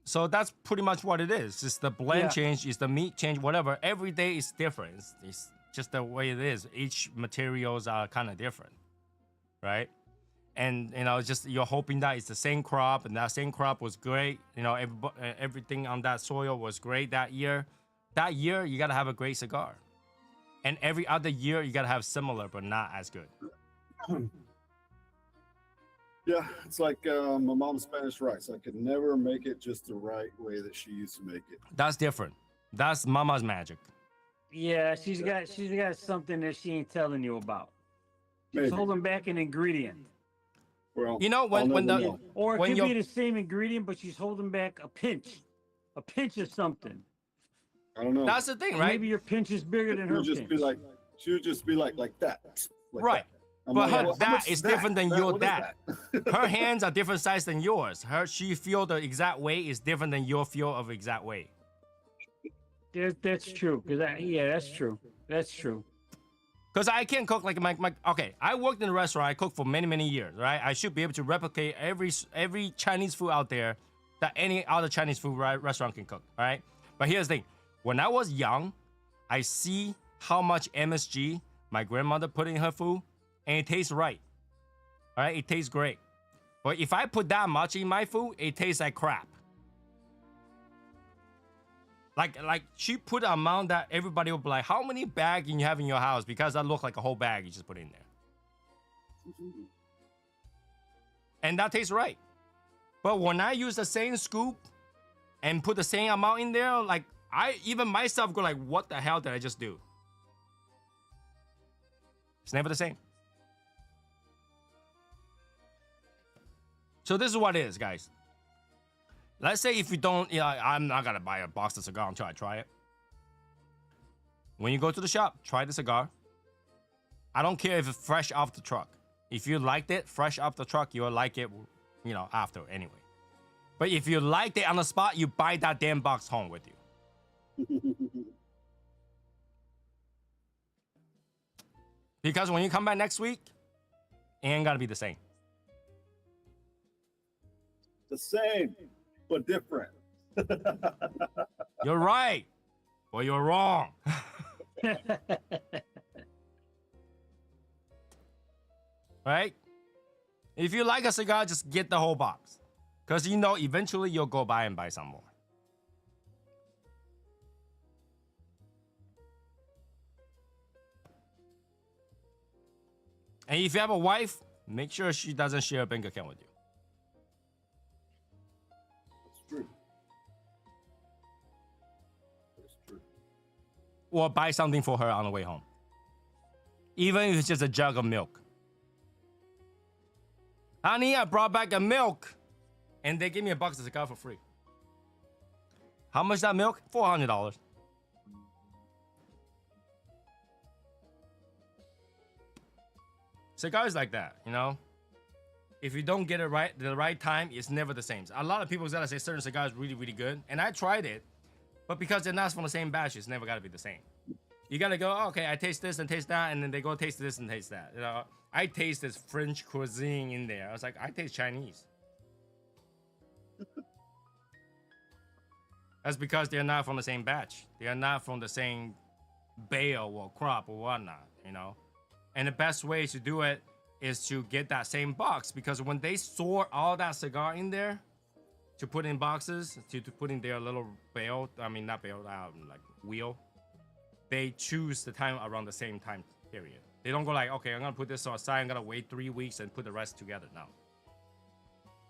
So that's pretty much what it is. It's the blend Yeah. change, it's the meat change, whatever. Every day is different. It's just the way it is. Each materials are kind of different, right? And just you're hoping that it's the same crop, and that same crop was great. Everything on that soil was great that year. That year you gotta have a great cigar, and every other year you gotta have similar but not as good. Yeah, it's like my mom's Spanish rice. I could never make it just the right way that she used to make it. That's different. That's mama's magic. Yeah, she's got something that she ain't telling you about. She's Maybe. holding back an ingredient. Well, You know, when I'll never the know. Or it When could you're- be the same ingredient, but she's holding back a pinch of something. I don't know. That's the thing, And right? Maybe your pinch is bigger than her She'll just pinch. be like, she would just be like that. Like Right. that. I'm But like, her well, how that much is different than your What is that. Her hands are different size than yours. She feel the exact way is different than your feel of exact way. That's true. That's true. That's true. Because I can't cook like my okay. I worked in a restaurant. I cooked for many years, right? I should be able to replicate every Chinese food out there that any other Chinese food restaurant can cook, all right? But here's the thing: when I was young, I see how much MSG my grandmother put in her food, and it tastes right, all right? It tastes great. But if I put that much in my food, it tastes like crap. Like she put an amount that everybody will be like, how many bags can you have in your house? Because that look like a whole bag you just put in there. And that tastes right. But when I use the same scoop and put the same amount in there, like I even myself go like, what the hell did I just do? It's never the same. So this is what it is, guys. Let's say if you don't, I'm not gonna buy a box of cigar until I try it. When you go to the shop, try the cigar. I don't care if it's fresh off the truck. If you liked it fresh off the truck, you'll like it, after anyway. But if you liked it on the spot, you buy that damn box home with you. Because when you come back next week, it ain't gonna be the same. The same, but different. You're right. Well, you're wrong. Right? If you like a cigar, just get the whole box. Because eventually you'll go buy some more. And if you have a wife, make sure she doesn't share a bank account with you. That's true. That's true. Or buy something for her on the way home. Even if it's just a jug of milk. Honey, I brought back a milk. And they gave me a box of cigar for free. How much that milk? $400. Cigars like that, If you don't get it right the right time, it's never the same. A lot of people gotta say certain cigars really, really good. And I tried it. But because they're not from the same batch, it's never gotta be the same. You gotta go, okay, I taste this and taste that, and then they go taste this and taste that. I taste this French cuisine in there. I was like, I taste Chinese. That's because they're not from the same batch. They are not from the same bale or crop or whatnot, And the best way to do it is to get that same box, because when they store all that cigar in there to put in boxes, to put in their little bale, not bale, like wheel, they choose the time around the same time period. They don't go like, okay, I'm gonna put this aside, I'm gonna wait 3 weeks and put the rest together. No.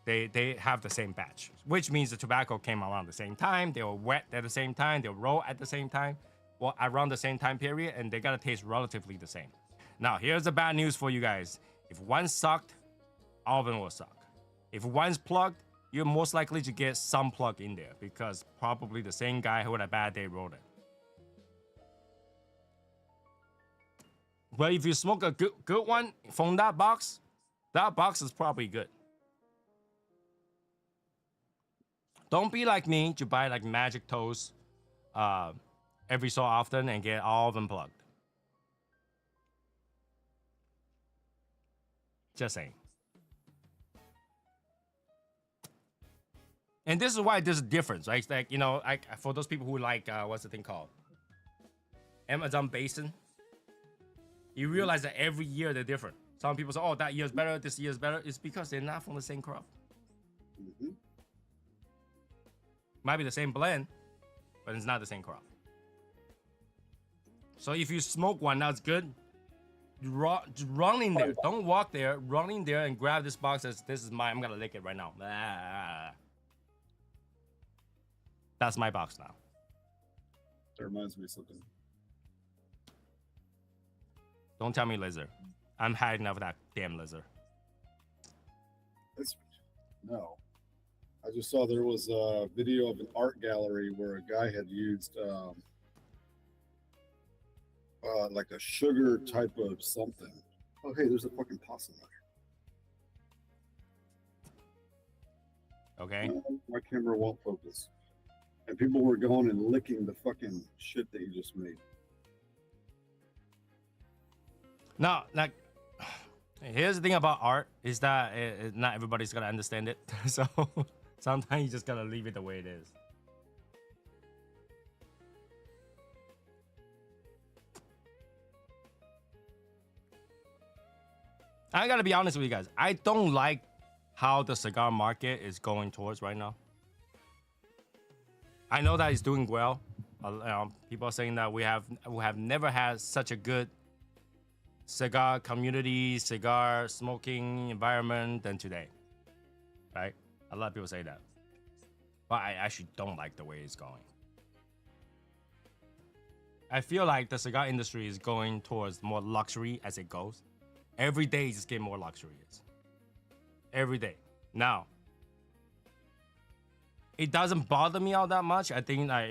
They have the same batch, which means the tobacco came around the same time, they were wet at the same time, they were raw at the same time, or around the same time period, and they gotta taste relatively the same. Now, here's the bad news for you guys. If one sucked, all of them will suck. If one's plugged, you're most likely to get some plug in there, because probably the same guy who had a bad day wrote it. But if you smoke a good one from that box is probably good. Don't be like me to buy like Magic Toast every so often and get all of them plugged. Just saying. And this is why there's a difference, right? Like, for those people who like, what's the thing called? Amazon Basin. You realize that every year they're different. Some people say, oh, that year's better, this year's better. It's because they're not from the same crop. Mm-hmm. Might be the same blend, but it's not the same crop. So if you smoke one that's good, run in there. Don't walk there. Run in there and grab this box. This is mine. I'm gonna lick it right now. That's my box now. That reminds me of something. Don't tell me lizard. I'm had enough of that damn lizard. No. I just saw there was a video of an art gallery where a guy had used like a sugar type of something. Oh, hey, there's a fucking possum there. Okay. My camera won't focus. And people were going and licking the fucking shit that you just made. No, like, here's the thing about art is that not everybody's gonna understand it. So sometimes you just gotta leave it the way it is. I gotta be honest with you guys. I don't like how the cigar market is going towards right now. I know that it's doing well. People are saying that we have never had such a good cigar community, cigar smoking environment than today. Right? A lot of people say that. But I actually don't like the way it's going. I feel like the cigar industry is going towards more luxury as it goes. Every day is just getting more luxurious. Every day. Now, it doesn't bother me all that much. I think that,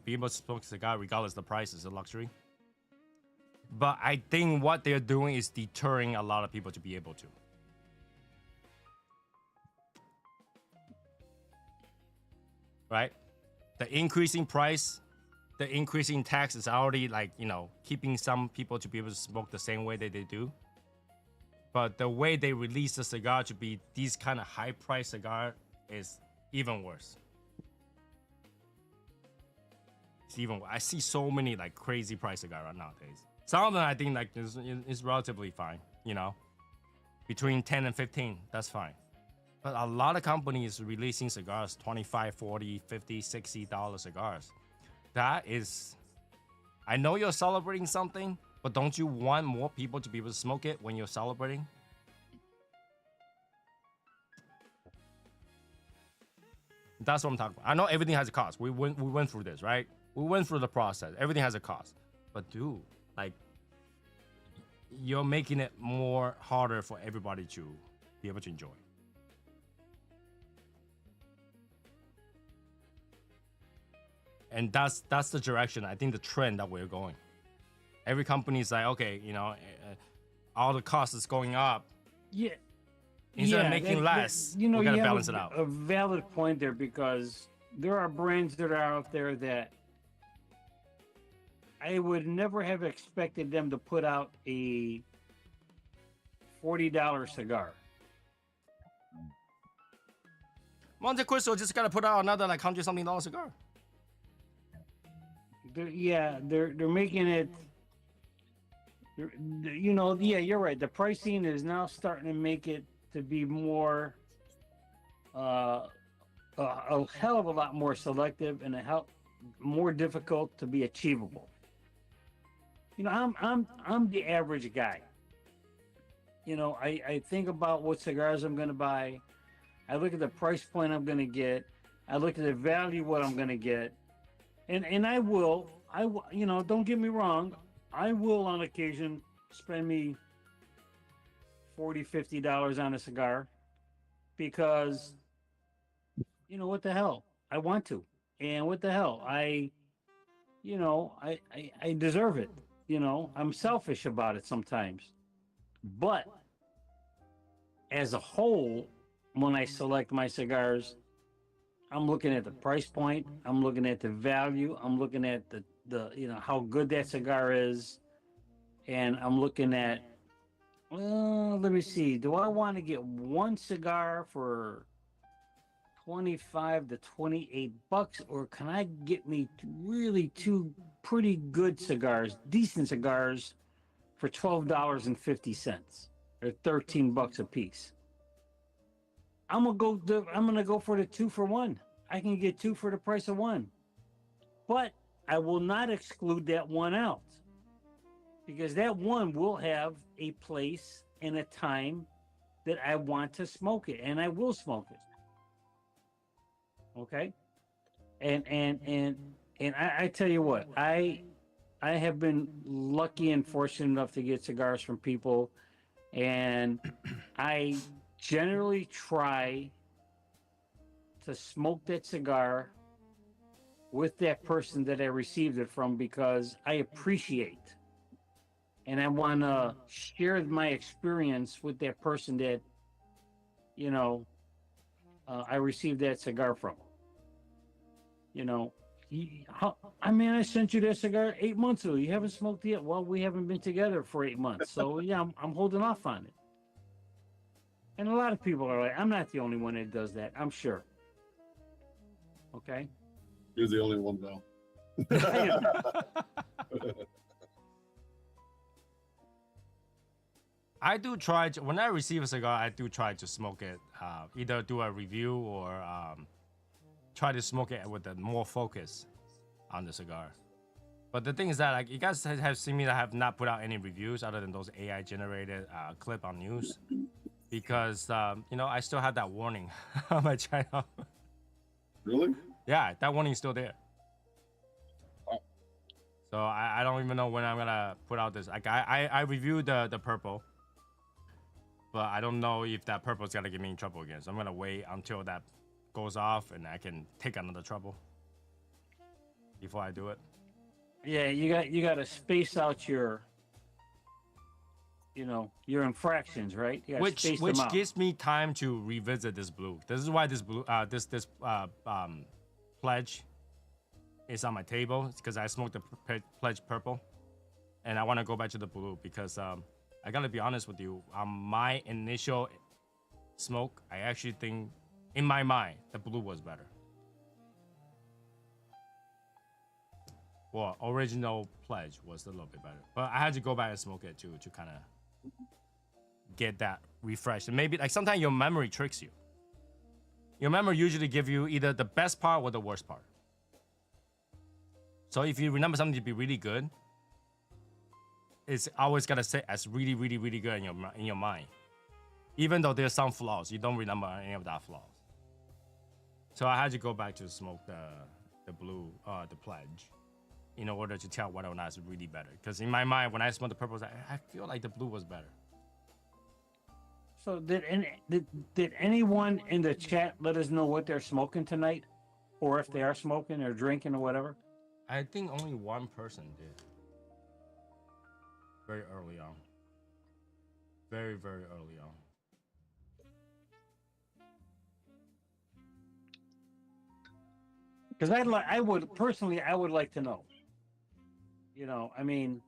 people smoke cigar regardless of the price is a luxury. But I think what they're doing is deterring a lot of people to be able to. Right? The increasing price, the increasing tax is already keeping some people to be able to smoke the same way that they do. But the way they release the cigar to be these kind of high price cigar is even worse. It's even worse. I see so many crazy price cigar nowadays. Some of them I think is relatively fine, between 10 and 15, that's fine. But a lot of companies releasing cigars, $25, $40, $50, $60 cigars. That is, I know you're celebrating something, but don't you want more people to be able to smoke it when you're celebrating? That's what I'm talking about. I know everything has a cost. We went through this, right? We went through the process. Everything has a cost. But dude, you're making it more harder for everybody to be able to enjoy. And that's the direction, I think, the trend that we're going. Every company is like, okay, all the costs is going up. Yeah. Instead of making less, we gotta balance it out. A valid point there, because there are brands that are out there that I would never have expected them to put out a $40 cigar. Monte Cristo just gotta put out another $100-something cigar. They're making it. You're right. The pricing is now starting to make it to be more, a hell of a lot more selective and more difficult to be achievable. I'm the average guy. I think about what cigars I'm going to buy. I look at the price point I'm going to get. I look at the value what I'm going to get. And I will, don't get me wrong, I will on occasion spend me $40, $50 on a cigar because, what the hell? I want to. And what the hell? I deserve it. I'm selfish about it sometimes. But as a whole, when I select my cigars, I'm looking at the price point. I'm looking at the value. I'm looking at the how good that cigar is, and I'm looking at. Let me see. Do I want to get one cigar for $25 to $28, or can I get me really two pretty good cigars, decent cigars, for $12.50 or $13 a piece? I'm gonna go for the 2-for-1. I can get two for the price of one, but I will not exclude that one out, because that one will have a place and a time that I want to smoke it, and I will smoke it. Okay, and I tell you what, I have been lucky and fortunate enough to get cigars from people, and I generally try to smoke that cigar with that person that I received it from, because I appreciate and I want to share my experience with that person that I received that cigar from. I mean, I sent you that cigar 8 months ago. You haven't smoked it yet. Well, we haven't been together for 8 months, so yeah, I'm holding off on it. And a lot of people are like, I'm not the only one that does that. I'm sure. Okay. You're the only one, though. I do try to, when I receive a cigar, I do try to smoke it, either do a review or try to smoke it with a more focus on the cigar. But the thing is that, like, you guys have seen me that have not put out any reviews other than those AI generated clip on news, because you know, I still have that warning on my channel. Really? Yeah, that warning is still there. So I don't even know when I'm gonna put out this. Like, I reviewed the purple, but I don't know if that purple is gonna get me in trouble again. So I'm gonna wait until that goes off and I can take another trouble before I do it. Yeah, you got to space out your, you know, your infractions, right? You gotta Which space them out. gives me time to revisit this blue. This is why this blue this pledge is on my table. It's because I smoked the pledge purple, and I want to go back to the blue because I gotta be honest with you. My initial smoke, I actually think, in my mind, the blue was better. Well, original pledge was a little bit better, but I had to go back and smoke it too to kind of get that refreshed. And maybe, like, sometimes your memory tricks you. Your memory usually give you either the best part or the worst part. So if you remember something to be really good, it's always gonna sit as really, really, really good in your mind. Even though there's some flaws, you don't remember any of that flaws. So I had to go back to smoke the blue, the pledge, in order to tell whether or not it's really better. Because in my mind, when I smoked the purple, I feel like the blue was better. So did anyone in the chat let us know what they're smoking tonight, or if they are smoking or drinking or whatever? I think only one person did. Very early on. Very, very early on. Because I would personally, I would like to know. You know, I mean,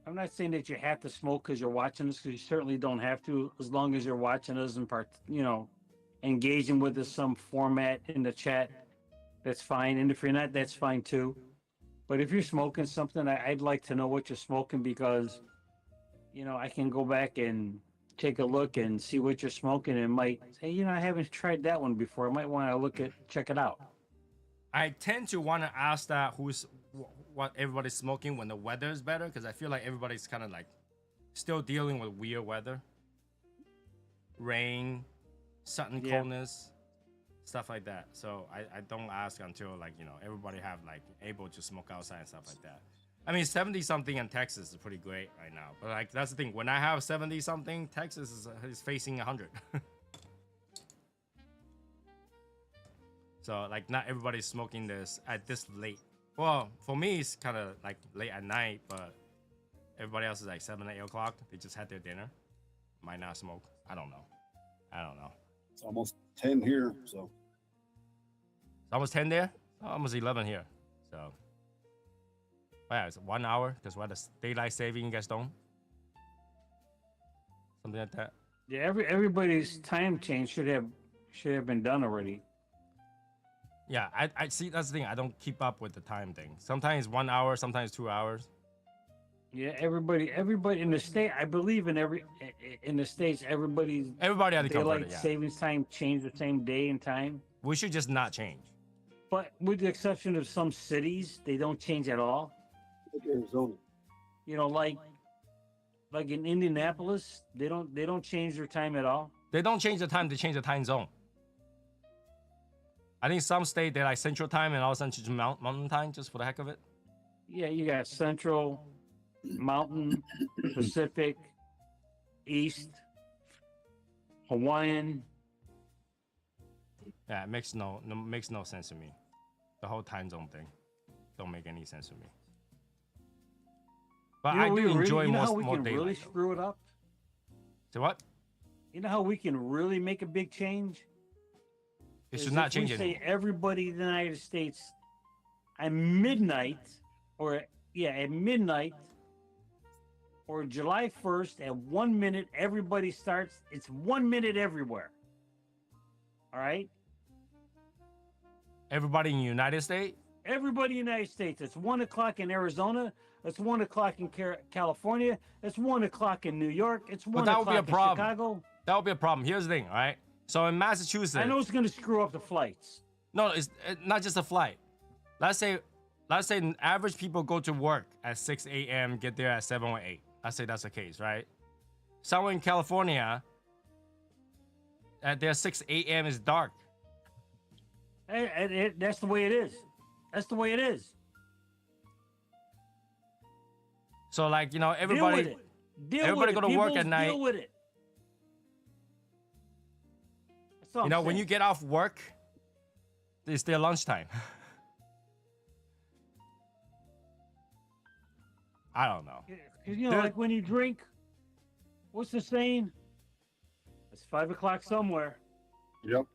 I'm not saying that you have to smoke because you're watching us, because you certainly don't have to, as long as you're watching us and you know, engaging with us some format in the chat. That's fine, and if you're not, that's fine too. But if you're smoking something, I'd like to know what you're smoking, because, you know, I can go back and take a look and see what you're smoking, and might say, you know, I haven't tried that one before. I might want to check it out. I tend to want to ask that what everybody's smoking when the weather is better, because I feel like everybody's kind of like still dealing with weird weather, rain, sudden coldness, stuff like that. So I don't ask until, like, you know, everybody have, like, able to smoke outside and stuff like that. I mean, 70 something in Texas is pretty great right now, but, like, that's the thing. When I have 70 something, Texas is facing 100. So, like, not everybody's smoking this at this late. Well, for me, it's kind of like late at night, but everybody else is like 7 or 8 o'clock. They just had their dinner. Might not smoke. I don't know. It's almost 10 here, so. It's almost 10 there? Almost 11 here. So, yeah, it's 1 hour, because what is daylight saving, you guys don't? Something like that. Yeah, everybody's time change should have been done already. Yeah, I see. That's the thing. I don't keep up with the time thing. Sometimes 1 hour, sometimes 2 hours. Yeah, everybody in the state, I believe in the states, everybody had to come daylight savings time change the same day and time. We should just not change. But with the exception of some cities, they don't change at all. Like Arizona. You know, like in Indianapolis, they don't change their time at all. They don't change the time. They change the time zone. I think some state they're like Central Time and all of a sudden to Mountain Time just for the heck of it. Yeah, you got Central, Mountain, Pacific, East, Hawaiian. Yeah, it makes no sense to me. The whole time zone thing don't make any sense to me. But I do enjoy more daylight. You know how we can really screw it up? So what? You know how we can really make a big change? It is should not if we change say anymore. everybody in the United States at midnight, or at midnight, or July 1st at 1 minute, everybody starts. It's 1 minute everywhere. All right, Everybody in the United States. everybody in the United States. It's 1 o'clock in Arizona. It's 1 o'clock in California. It's 1 o'clock in New York. It's 1 that would be a o'clock in problem. Chicago. That would be a problem. Here's the thing, all right? So in Massachusetts, I know it's going to screw up the flights. no, it's not just a flight. Let's say average people go to work at 6 a.m., get there at 7 or 8. Let's say that's the case, right? Somewhere in California, at their 6 a.m. is dark. That's the way it is. That's the way it is. So like, you know, Deal everybody with it. Deal everybody with go it. to work Peoples, at night. Deal with it. That's all you know, I'm when saying. you get off work, it's their lunchtime. I don't know. 'Cause, you know, There- like when you drink, what's the saying? It's 5 o'clock somewhere. Yep.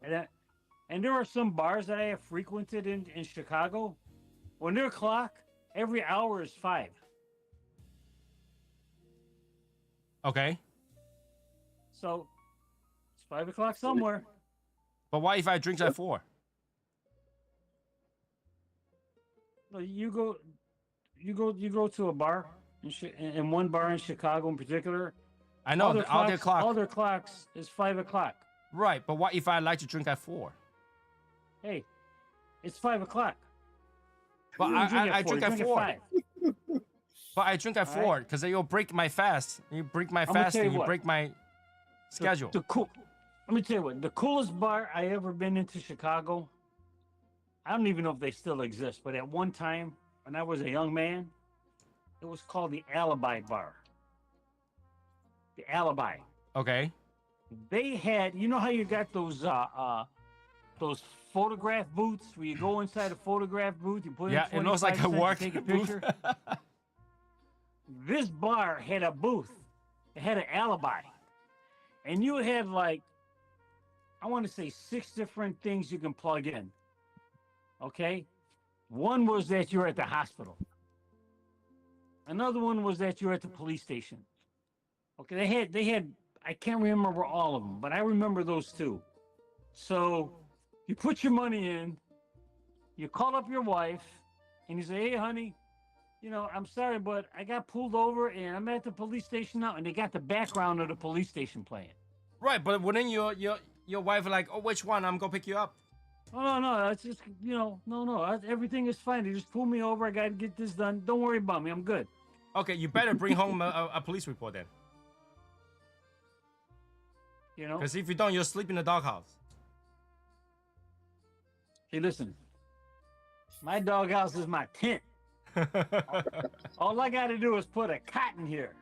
And there are some bars that I have frequented in Chicago. When their clock, every hour is 5. Okay. So it's 5 o'clock somewhere. But what if I drink at 4? So you go to a bar in one bar in Chicago in particular. I know, all their clock. All their clocks is 5 o'clock. Right, but what if I like to drink at 4? Hey, it's 5 o'clock. But You don't I drink at 4. 5. But I drink at All 4 because you'll break my fast. You break my I'ma fast tell you and you what. break my schedule. Let me tell you what. The coolest bar I ever been into Chicago. I don't even know if they still exist, but at one time when I was a young man, it was called the Alibi Bar. The Alibi. Okay. They had, you know how you got those photograph booths where you go inside a photograph booth, you put Yeah, in it looks like a 25 cents, work you take a booth. picture. This bar had a booth. It had an alibi. And you had like, I want to say 6 different things you can plug in. Okay? One was that you're at the hospital. Another one was that you're at the police station. Okay, they had I can't remember all of them, but I remember those 2. So you put your money in, you call up your wife, and you say, "Hey, honey, you know, I'm sorry, but I got pulled over and I'm at the police station now," and they got the background of the police station playing. Right, but wouldn't your wife like, oh, which one? I'm gonna pick you up. Oh no, it's just everything is fine. They just pulled me over. I got to get this done. Don't worry about me. I'm good. Okay, you better bring home a police report then. You know. Because if you don't, you'll sleep in the doghouse. Hey, listen. My doghouse is my tent. All I got to do is put a cot in here,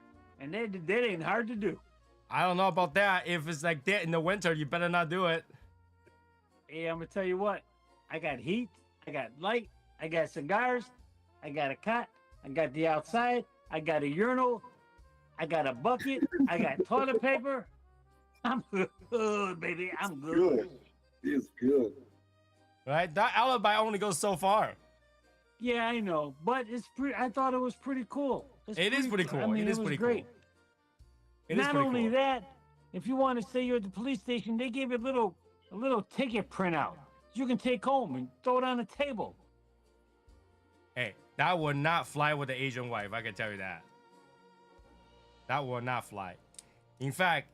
and that ain't hard to do. I don't know about that. If it's like that in the winter, you better not do it. Hey, I'm gonna tell you what. I got heat. I got light. I got cigars. I got a cot. I got the outside. I got a urinal. I got a bucket. I got toilet paper. I'm good, baby. I'm good. Good. He is good. Right? That alibi only goes so far. Yeah, I know, but it's pretty. I thought it was pretty cool. It is pretty cool. I mean, It is was pretty great. cool. It is Not pretty only cool. that, if you want to say you're at the police station, they gave you a little ticket printout you can take home and throw it on the table. Hey, that would not fly with the Asian wife. I can tell you that. That will not fly. In fact,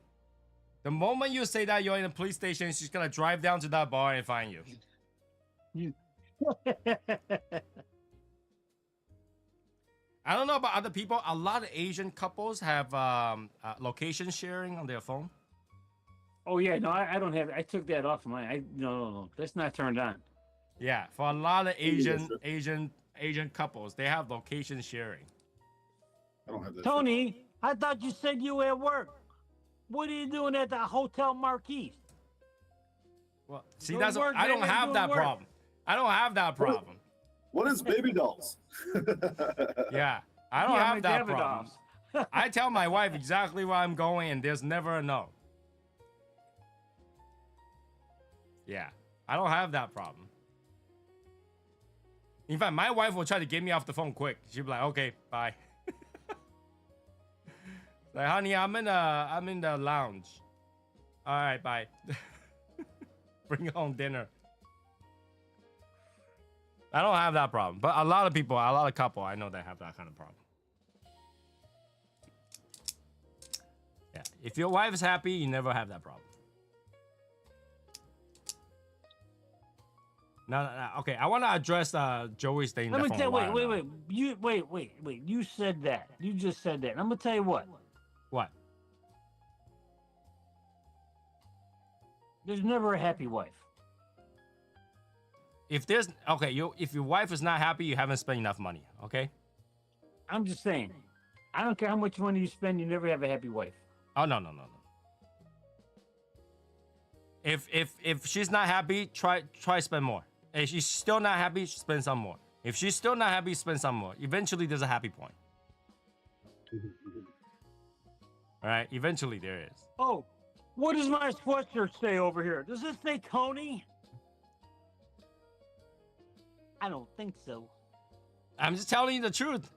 the moment you say that you're in a police station, she's gonna drive down to that bar and find you. I don't know about other people. A lot of Asian couples have location sharing on their phone. Oh yeah, no, I don't have. I took that off of mine. No, that's not turned on. Yeah, for a lot of Asian couples, they have location sharing. I don't have that. Tony, I thought you said you were at work. What are you doing at the Hotel Marquis? Well, see, Go that's work, I don't baby, have go that work. problem. I don't have that problem. What is baby dolls? Yeah, I don't Yeah, have my that David problem. dolls. I tell my wife exactly where I'm going, and there's never a no. Yeah, I don't have that problem. In fact, my wife will try to get me off the phone quick. She'll be like, okay, bye. Like, honey, I'm in the lounge. All right, bye. Bring home dinner. I don't have that problem, but a lot of people, a lot of couple, I know they have that kind of problem. Yeah, if your wife is happy, you never have that problem. No. Okay, I want to address Joey's thing. Let me tell you. Wait. You said that. You just said that. And I'm gonna tell you what. What? There's never a happy wife. If there's if your wife is not happy, you haven't spent enough money. Okay. I'm just saying. I don't care how much money you spend. You never have a happy wife. Oh no. If she's not happy, try spend more. If she's still not happy, spend some more. If she's still not happy, spend some more. Eventually, there's a happy point. All right. Eventually, there is. Oh, what does my sweatshirt say over here? Does it say Tony? I don't think so. I'm just telling you the truth.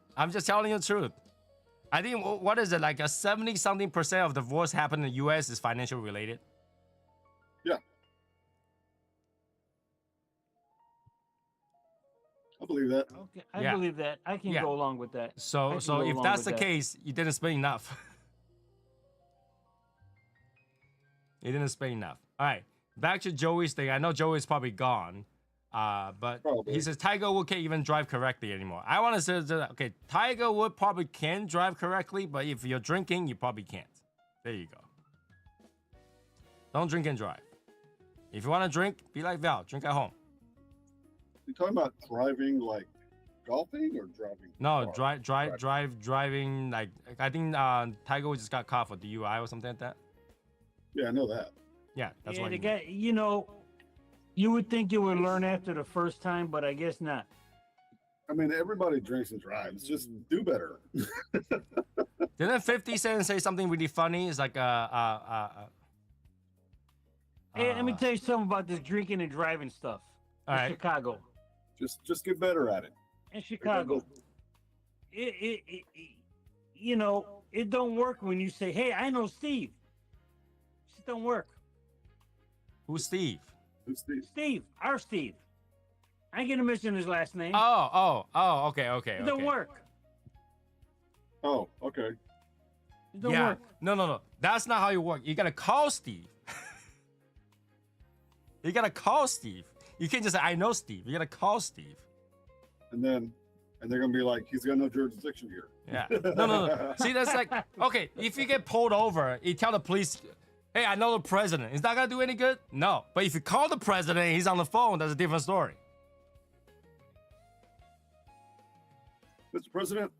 I think what is it, like a 70-something% of divorce happen in the U.S. is financial related. Yeah, I believe that. Okay, I believe that. I can go along with that. So if that's the case, you didn't spend enough. You didn't spend enough. All right, back to Joey's thing. I know Joey's probably gone. But Probably. he says Tiger Woods can't even drive correctly anymore. I want to say that, okay, Tiger Woods probably can drive correctly, but if you're drinking, you probably can't. There you go. Don't drink and drive. If you want to drink, be like Val, drink at home. You talking about driving like golfing or driving? No, car? driving. Like I think Tiger Woods just got caught for DUI or something like that. Yeah, I know that. Yeah, that's Yeah, what the he guy. You know, you would think you would learn after the first time, but I guess not. I mean, everybody drinks and drives. Just do better. Didn't 50 Cent say something really funny? It's like Hey, let me tell you something about this drinking and driving stuff. All In right. Chicago. Just get better at it. In Chicago. It you know, it don't work when you say, "Hey, I know Steve." It don't work. Who's Steve? Who's Steve? Steve, our Steve. I ain't gonna mention his last name. Oh, okay. It don't work. Oh, okay. It don't Yeah. work. No. That's not how you work. You gotta call Steve. You gotta call Steve. You can't just say, I know Steve. You gotta call Steve. And they're gonna be like, he's got no jurisdiction here. Yeah. No. See, that's like, okay, if you get pulled over, you tell the police, hey, I know the president. Is that gonna do any good? No. But if you call the president and he's on the phone, that's a different story. Mr. President,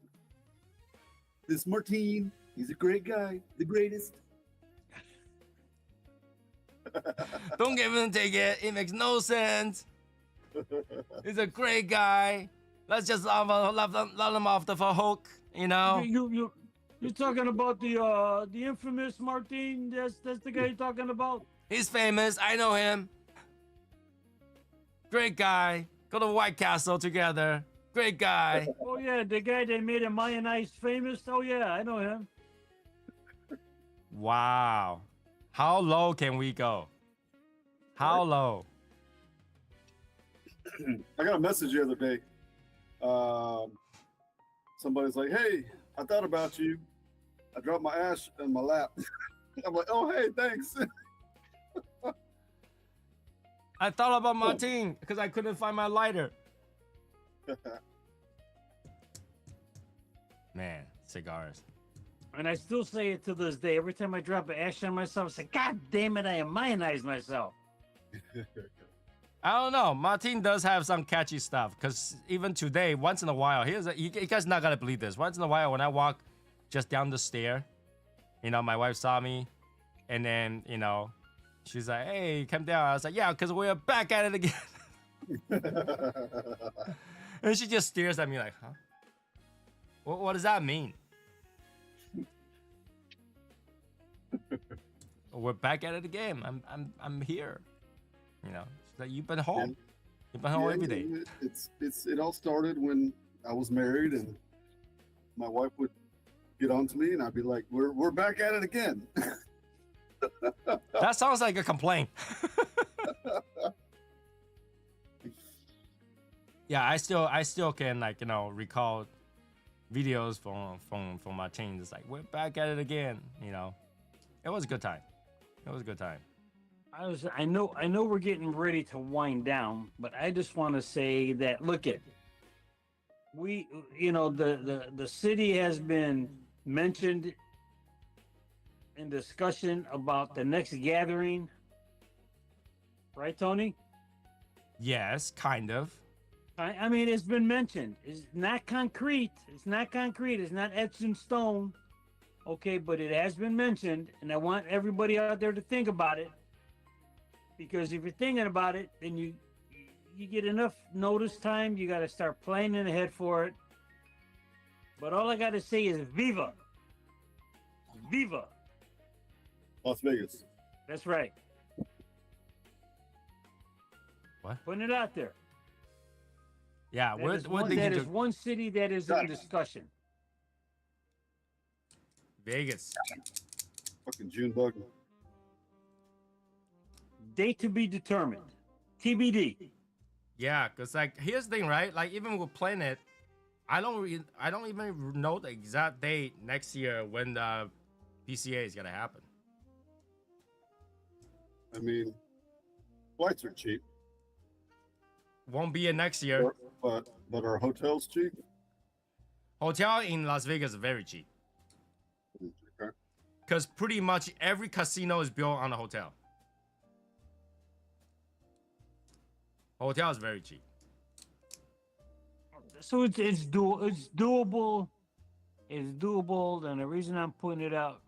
this Martin, he's a great guy, the greatest. Don't give him a ticket. It makes no sense. He's a great guy. Let's just let him off the hook, you know? You're talking about the infamous Martin? That's the guy you're talking about? He's famous. I know him. Great guy. Go to White Castle together. Great guy. Oh yeah, the guy that made him mayonnaise famous. Oh yeah, I know him. Wow. How low can we go? How low? I got a message the other day. Somebody's like, hey, I thought about you. I dropped my ash in my lap. I'm like, oh, hey, thanks. I thought about Martin because I couldn't find my lighter. Man, cigars. And I still say it to this day. Every time I drop an ash on myself, I say, God damn it, I have mayonnaise myself. I don't know. Martin does have some catchy stuff because even today, once in a while, you guys not gonna believe this. Once in a while, when I walk just down the stair, you know, my wife saw me, and then she's like, "Hey, come down." I was like, "Yeah, because we're back at it again." And she just stares at me like, "Huh? What does that mean?" We're back at it again. I'm here. That you've been home. Yeah. You've been home Yeah, every day. you know, it all started when I was married, and my wife would get on to me, and I'd be like, "We're back at it again." That sounds like a complaint. Yeah, I still can, like, recall videos from my teens. It's like, we're back at it again. It was a good time. It was a good time. I know we're getting ready to wind down, but I just want to say that the city has been mentioned in discussion about the next gathering, right, Tony? Yes, kind of. I mean, it's been mentioned. It's not concrete. It's not concrete. It's not etched in stone. Okay, but it has been mentioned, and I want everybody out there to think about it. Because if you're thinking about it, then you get enough notice time. You got to start planning ahead for it. But all I got to say is viva. Viva. Las Vegas. That's right. What? Putting it out there. Yeah, That we're is one, thinking that is one city that is in discussion. Vegas. Fucking June bug. Date to be determined. TBD. Yeah, cause like here's the thing, right? Like even with Planet, I don't even know the exact date next year when the PCA is gonna happen. I mean, flights are cheap, Won't be in next year. but are hotels cheap? Hotel in Las Vegas is very cheap. Okay. Cause pretty much every casino is built on a hotel. Hotel is very cheap. So it's doable. It's doable, and the reason I'm putting it out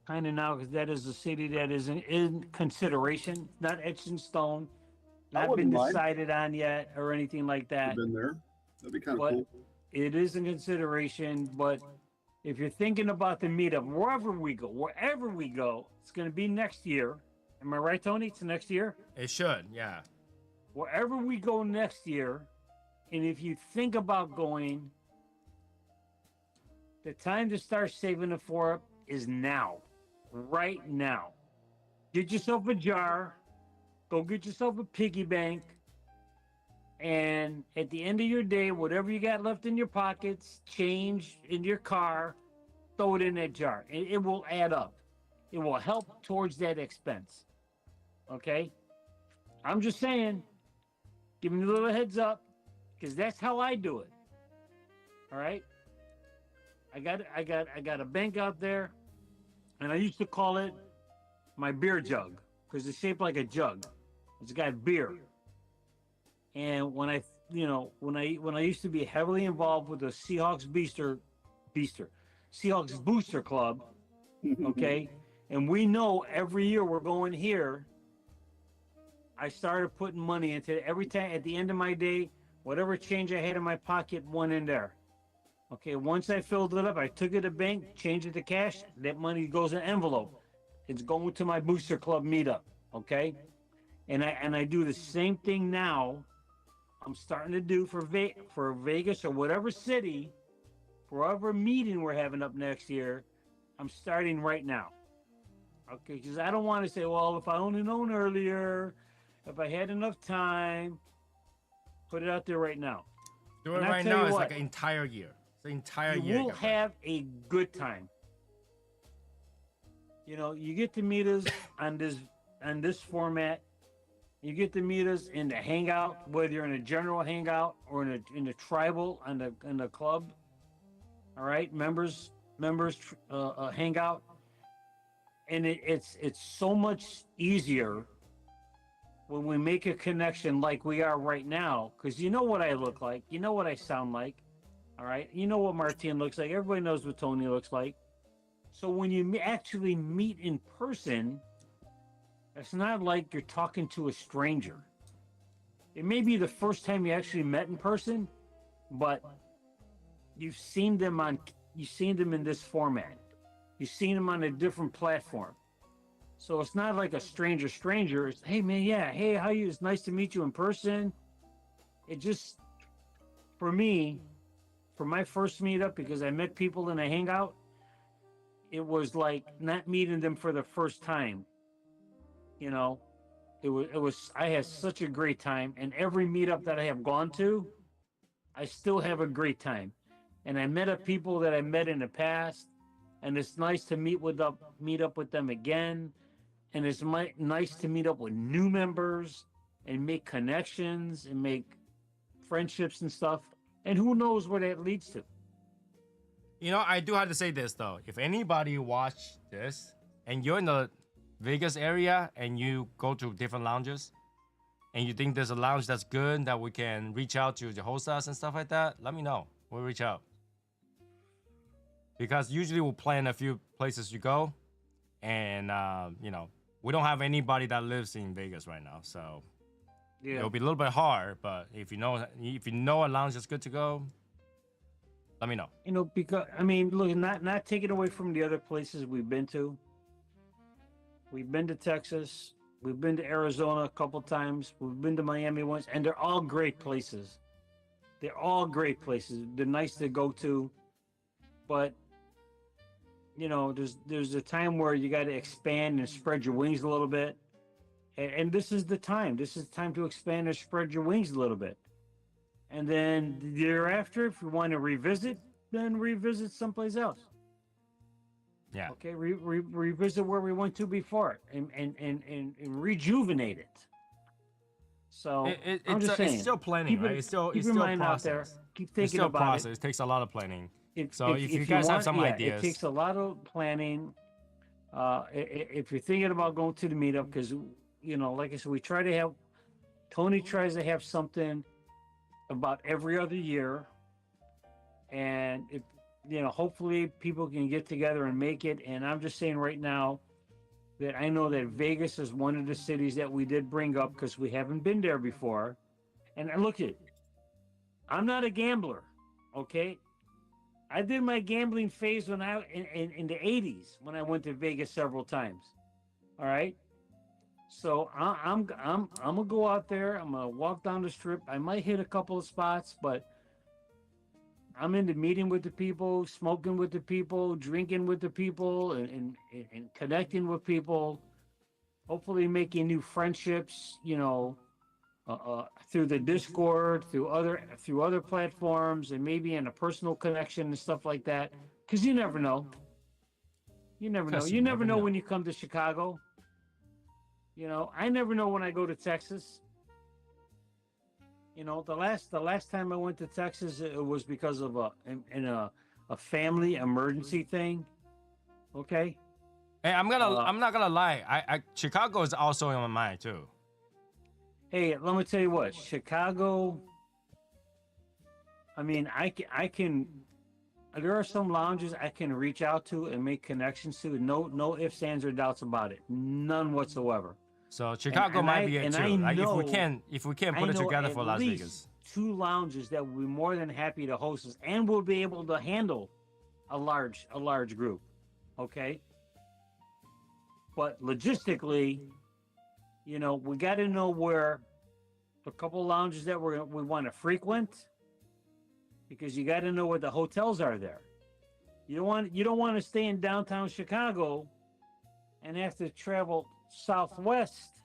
kind of now because that is a city that is in consideration, not etched in stone, not been wouldn't mind. decided on yet or anything like that. I've been there. That'd be kind of But cool. it is in consideration. But if you're thinking about the meetup, wherever we go, it's going to be next year. Am I right, Tony? It's next year. It should, yeah. Wherever we go next year, and if you think about going, the time to start saving it for it is now, right now. Get yourself a jar, go get yourself a piggy bank, and at the end of your day, whatever you got left in your pockets, change in your car, throw it in that jar. It will add up. It will help towards that expense. Okay? I'm just saying, giving you a little heads up, because that's how I do it. All right? I got a bank out there, and I used to call it my beer jug because it's shaped like a jug. It's got beer. And when I used to be heavily involved with the Seahawks Booster Club, okay, and we know every year we're going here. I started putting money into it. Every time at the end of my day, whatever change I had in my pocket went in there. Okay, once I filled it up, I took it to the bank, changed it to cash. That money goes in an envelope. It's going to my Booster Club meetup. Okay, and I do the same thing now. I'm starting to do for Vegas or whatever city, for whatever meeting we're having up next year. I'm starting right now. Okay, because I don't want to say, well, if I only known earlier, if I had enough time, put it out there right now. Do it And I right tell now. you It's what, like an entire year. It's an entire you year. will have a good time. You know, you get to meet us on this format. You get to meet us in the hangout, whether you're in a general hangout or in the tribal in the club. All right, members hangout, and it's so much easier when we make a connection like we are right now, because you know what I look like, you know what I sound like, all right? You know what Martin looks like. Everybody knows what Tony looks like. So when you actually meet in person, it's not like you're talking to a stranger. It may be the first time you actually met in person, but you've seen them in this format. You've seen them on a different platform. So it's not like a stranger. It's, hey man, yeah, hey, how you? It's nice to meet you in person. It just, for me, for my first meetup, because I met people in a hangout, it was like not meeting them for the first time. You know, it was. I had such a great time, and every meetup that I have gone to, I still have a great time. And I met up people that I met in the past, and it's nice to meet up with them again. And it's nice to meet up with new members and make connections and make friendships and stuff. And who knows where that leads to? You know, I do have to say this though. If anybody watch this and you're in the Vegas area and you go to different lounges and you think there's a lounge that's good that we can reach out to the host us and stuff like that, let me know. We'll reach out. Because usually we'll plan a few places you go, and you know, we don't have anybody that lives in Vegas right now, so Yeah. it'll be a little bit hard. But if you know a lounge that's good to go, let me know. You know, because I mean, look, not taking away from the other places we've been to. We've been to Texas. We've been to Arizona a couple times. We've been to Miami once, and they're all great places. They're all great places. They're nice to go to, but you know, there's a time where you got to expand and spread your wings a little bit, and this is the time. This is the time to expand and spread your wings a little bit, and then the year after, if you want to revisit, then revisit someplace else. Yeah. Okay, revisit where we went to before, and rejuvenate it. So I'm just saying, it's still planning, right? It's still keep it's your still a mind out there. process. Keep It's thinking still a about process. it. It takes a lot of planning. If, So if you guys have some ideas, it takes a lot of planning. If you're thinking about going to the meetup, because you know, like I said, we try to have. Tony tries to have something about every other year, and if you know, hopefully people can get together and make it. And I'm just saying right now that I know that Vegas is one of the cities that we did bring up because we haven't been there before. And look at, I'm not a gambler, okay? I did my gambling phase when in the 80s when I went to Vegas several times. All right. So I'm gonna go out there. I'm gonna walk down the strip. I might hit a couple of spots, but I'm into meeting with the people, smoking with the people, drinking with the people, and connecting with people. Hopefully, making new friendships. You know, through the Discord, through other platforms, and maybe in a personal connection and stuff like that. Because you never know. You never know. You never know when you come to Chicago. You know, I never know when I go to Texas. You know, the last time I went to Texas, it was because of a family emergency thing. Okay. hey, I'm not gonna lie. Chicago is also in my mind too. Hey, let me tell you what, Chicago. I mean, I can. There are some lounges I can reach out to and make connections to. No ifs, ands, or doubts about it. None whatsoever. So Chicago might be it too. Like if we can put it together for Las Vegas. 2 lounges that will be more than happy to host us, and will be able to handle a large group. Okay. But logistically, you know, we got to know where a couple lounges that we want to frequent, because you got to know where the hotels are there. You don't want to stay in downtown Chicago and have to travel southwest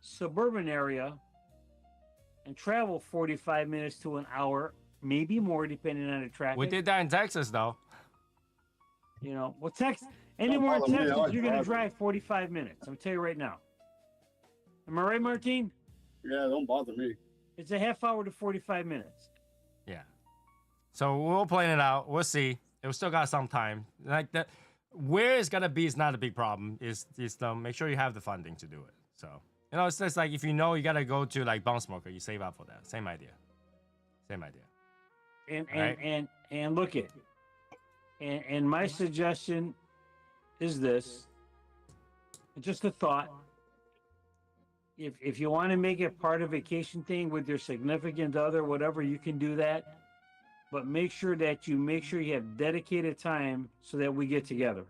suburban area and travel 45 minutes to an hour, maybe more, depending on the traffic. We did that in Texas though. You know, well, anywhere in bother me. I Texas, like you're going to driving. drive 45 minutes. I'm tell you right now. Am I right, Martine? Yeah, don't bother me. It's a half hour to 45 minutes. Yeah. So we'll plan it out. We'll see. We still got some time. Like that, where it's gonna be is not a big problem. Is make sure you have the funding to do it. So you know, it's just like if you know you gotta go to like Bone Smoker, you save up for that. Same idea. Same idea. And look at, and my suggestion is this. Just a thought. If you want to make it part of vacation thing with your significant other, whatever, you can do that. But make sure you have dedicated time so that we get together.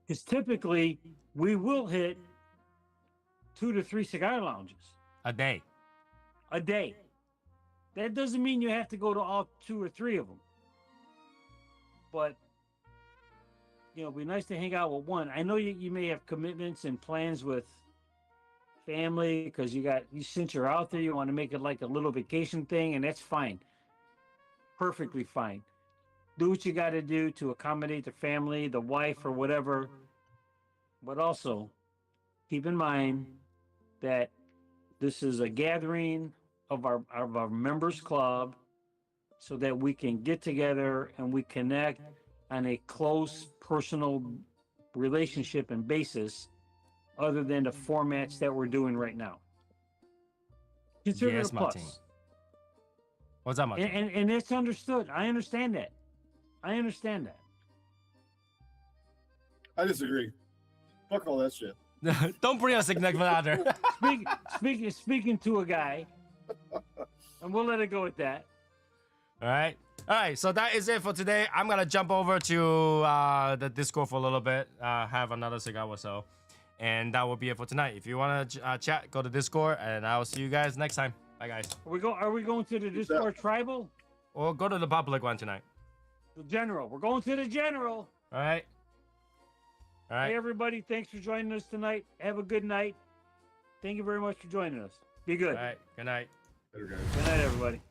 Because typically we will hit 2 to 3 cigar lounges A day. a day. That doesn't mean you have to go to all 2 or 3 of them. But, it'd be nice to hang out with one. I know you may have commitments and plans with family because since you're out there, you want to make it like a little vacation thing, and that's fine. Perfectly fine. Do what you got to do to accommodate the family, the wife, or whatever. But also, keep in mind that this is a gathering of our members club so that we can get together and we connect on a close personal relationship and basis other than the formats that we're doing right now. Consider Yes, it a plus. Martin. What's up, Martin? And it's understood. I understand that. I understand that. I disagree. Fuck all that shit. Don't bring a significant other. Speaking to a guy, and we'll let it go at that. All right. So that is it for today. I'm gonna jump over to the Discord for a little bit, have another cigar or so, and that will be it for tonight. If you wanna chat, go to Discord, and I will see you guys next time. Bye, guys. Are we going to the Discord tribal? Or go to the public one tonight. The general. We're going to the general. All right. Hey, everybody. Thanks for joining us tonight. Have a good night. Thank you very much for joining us. Be good. All right. Good night. Better guys. Good night, everybody.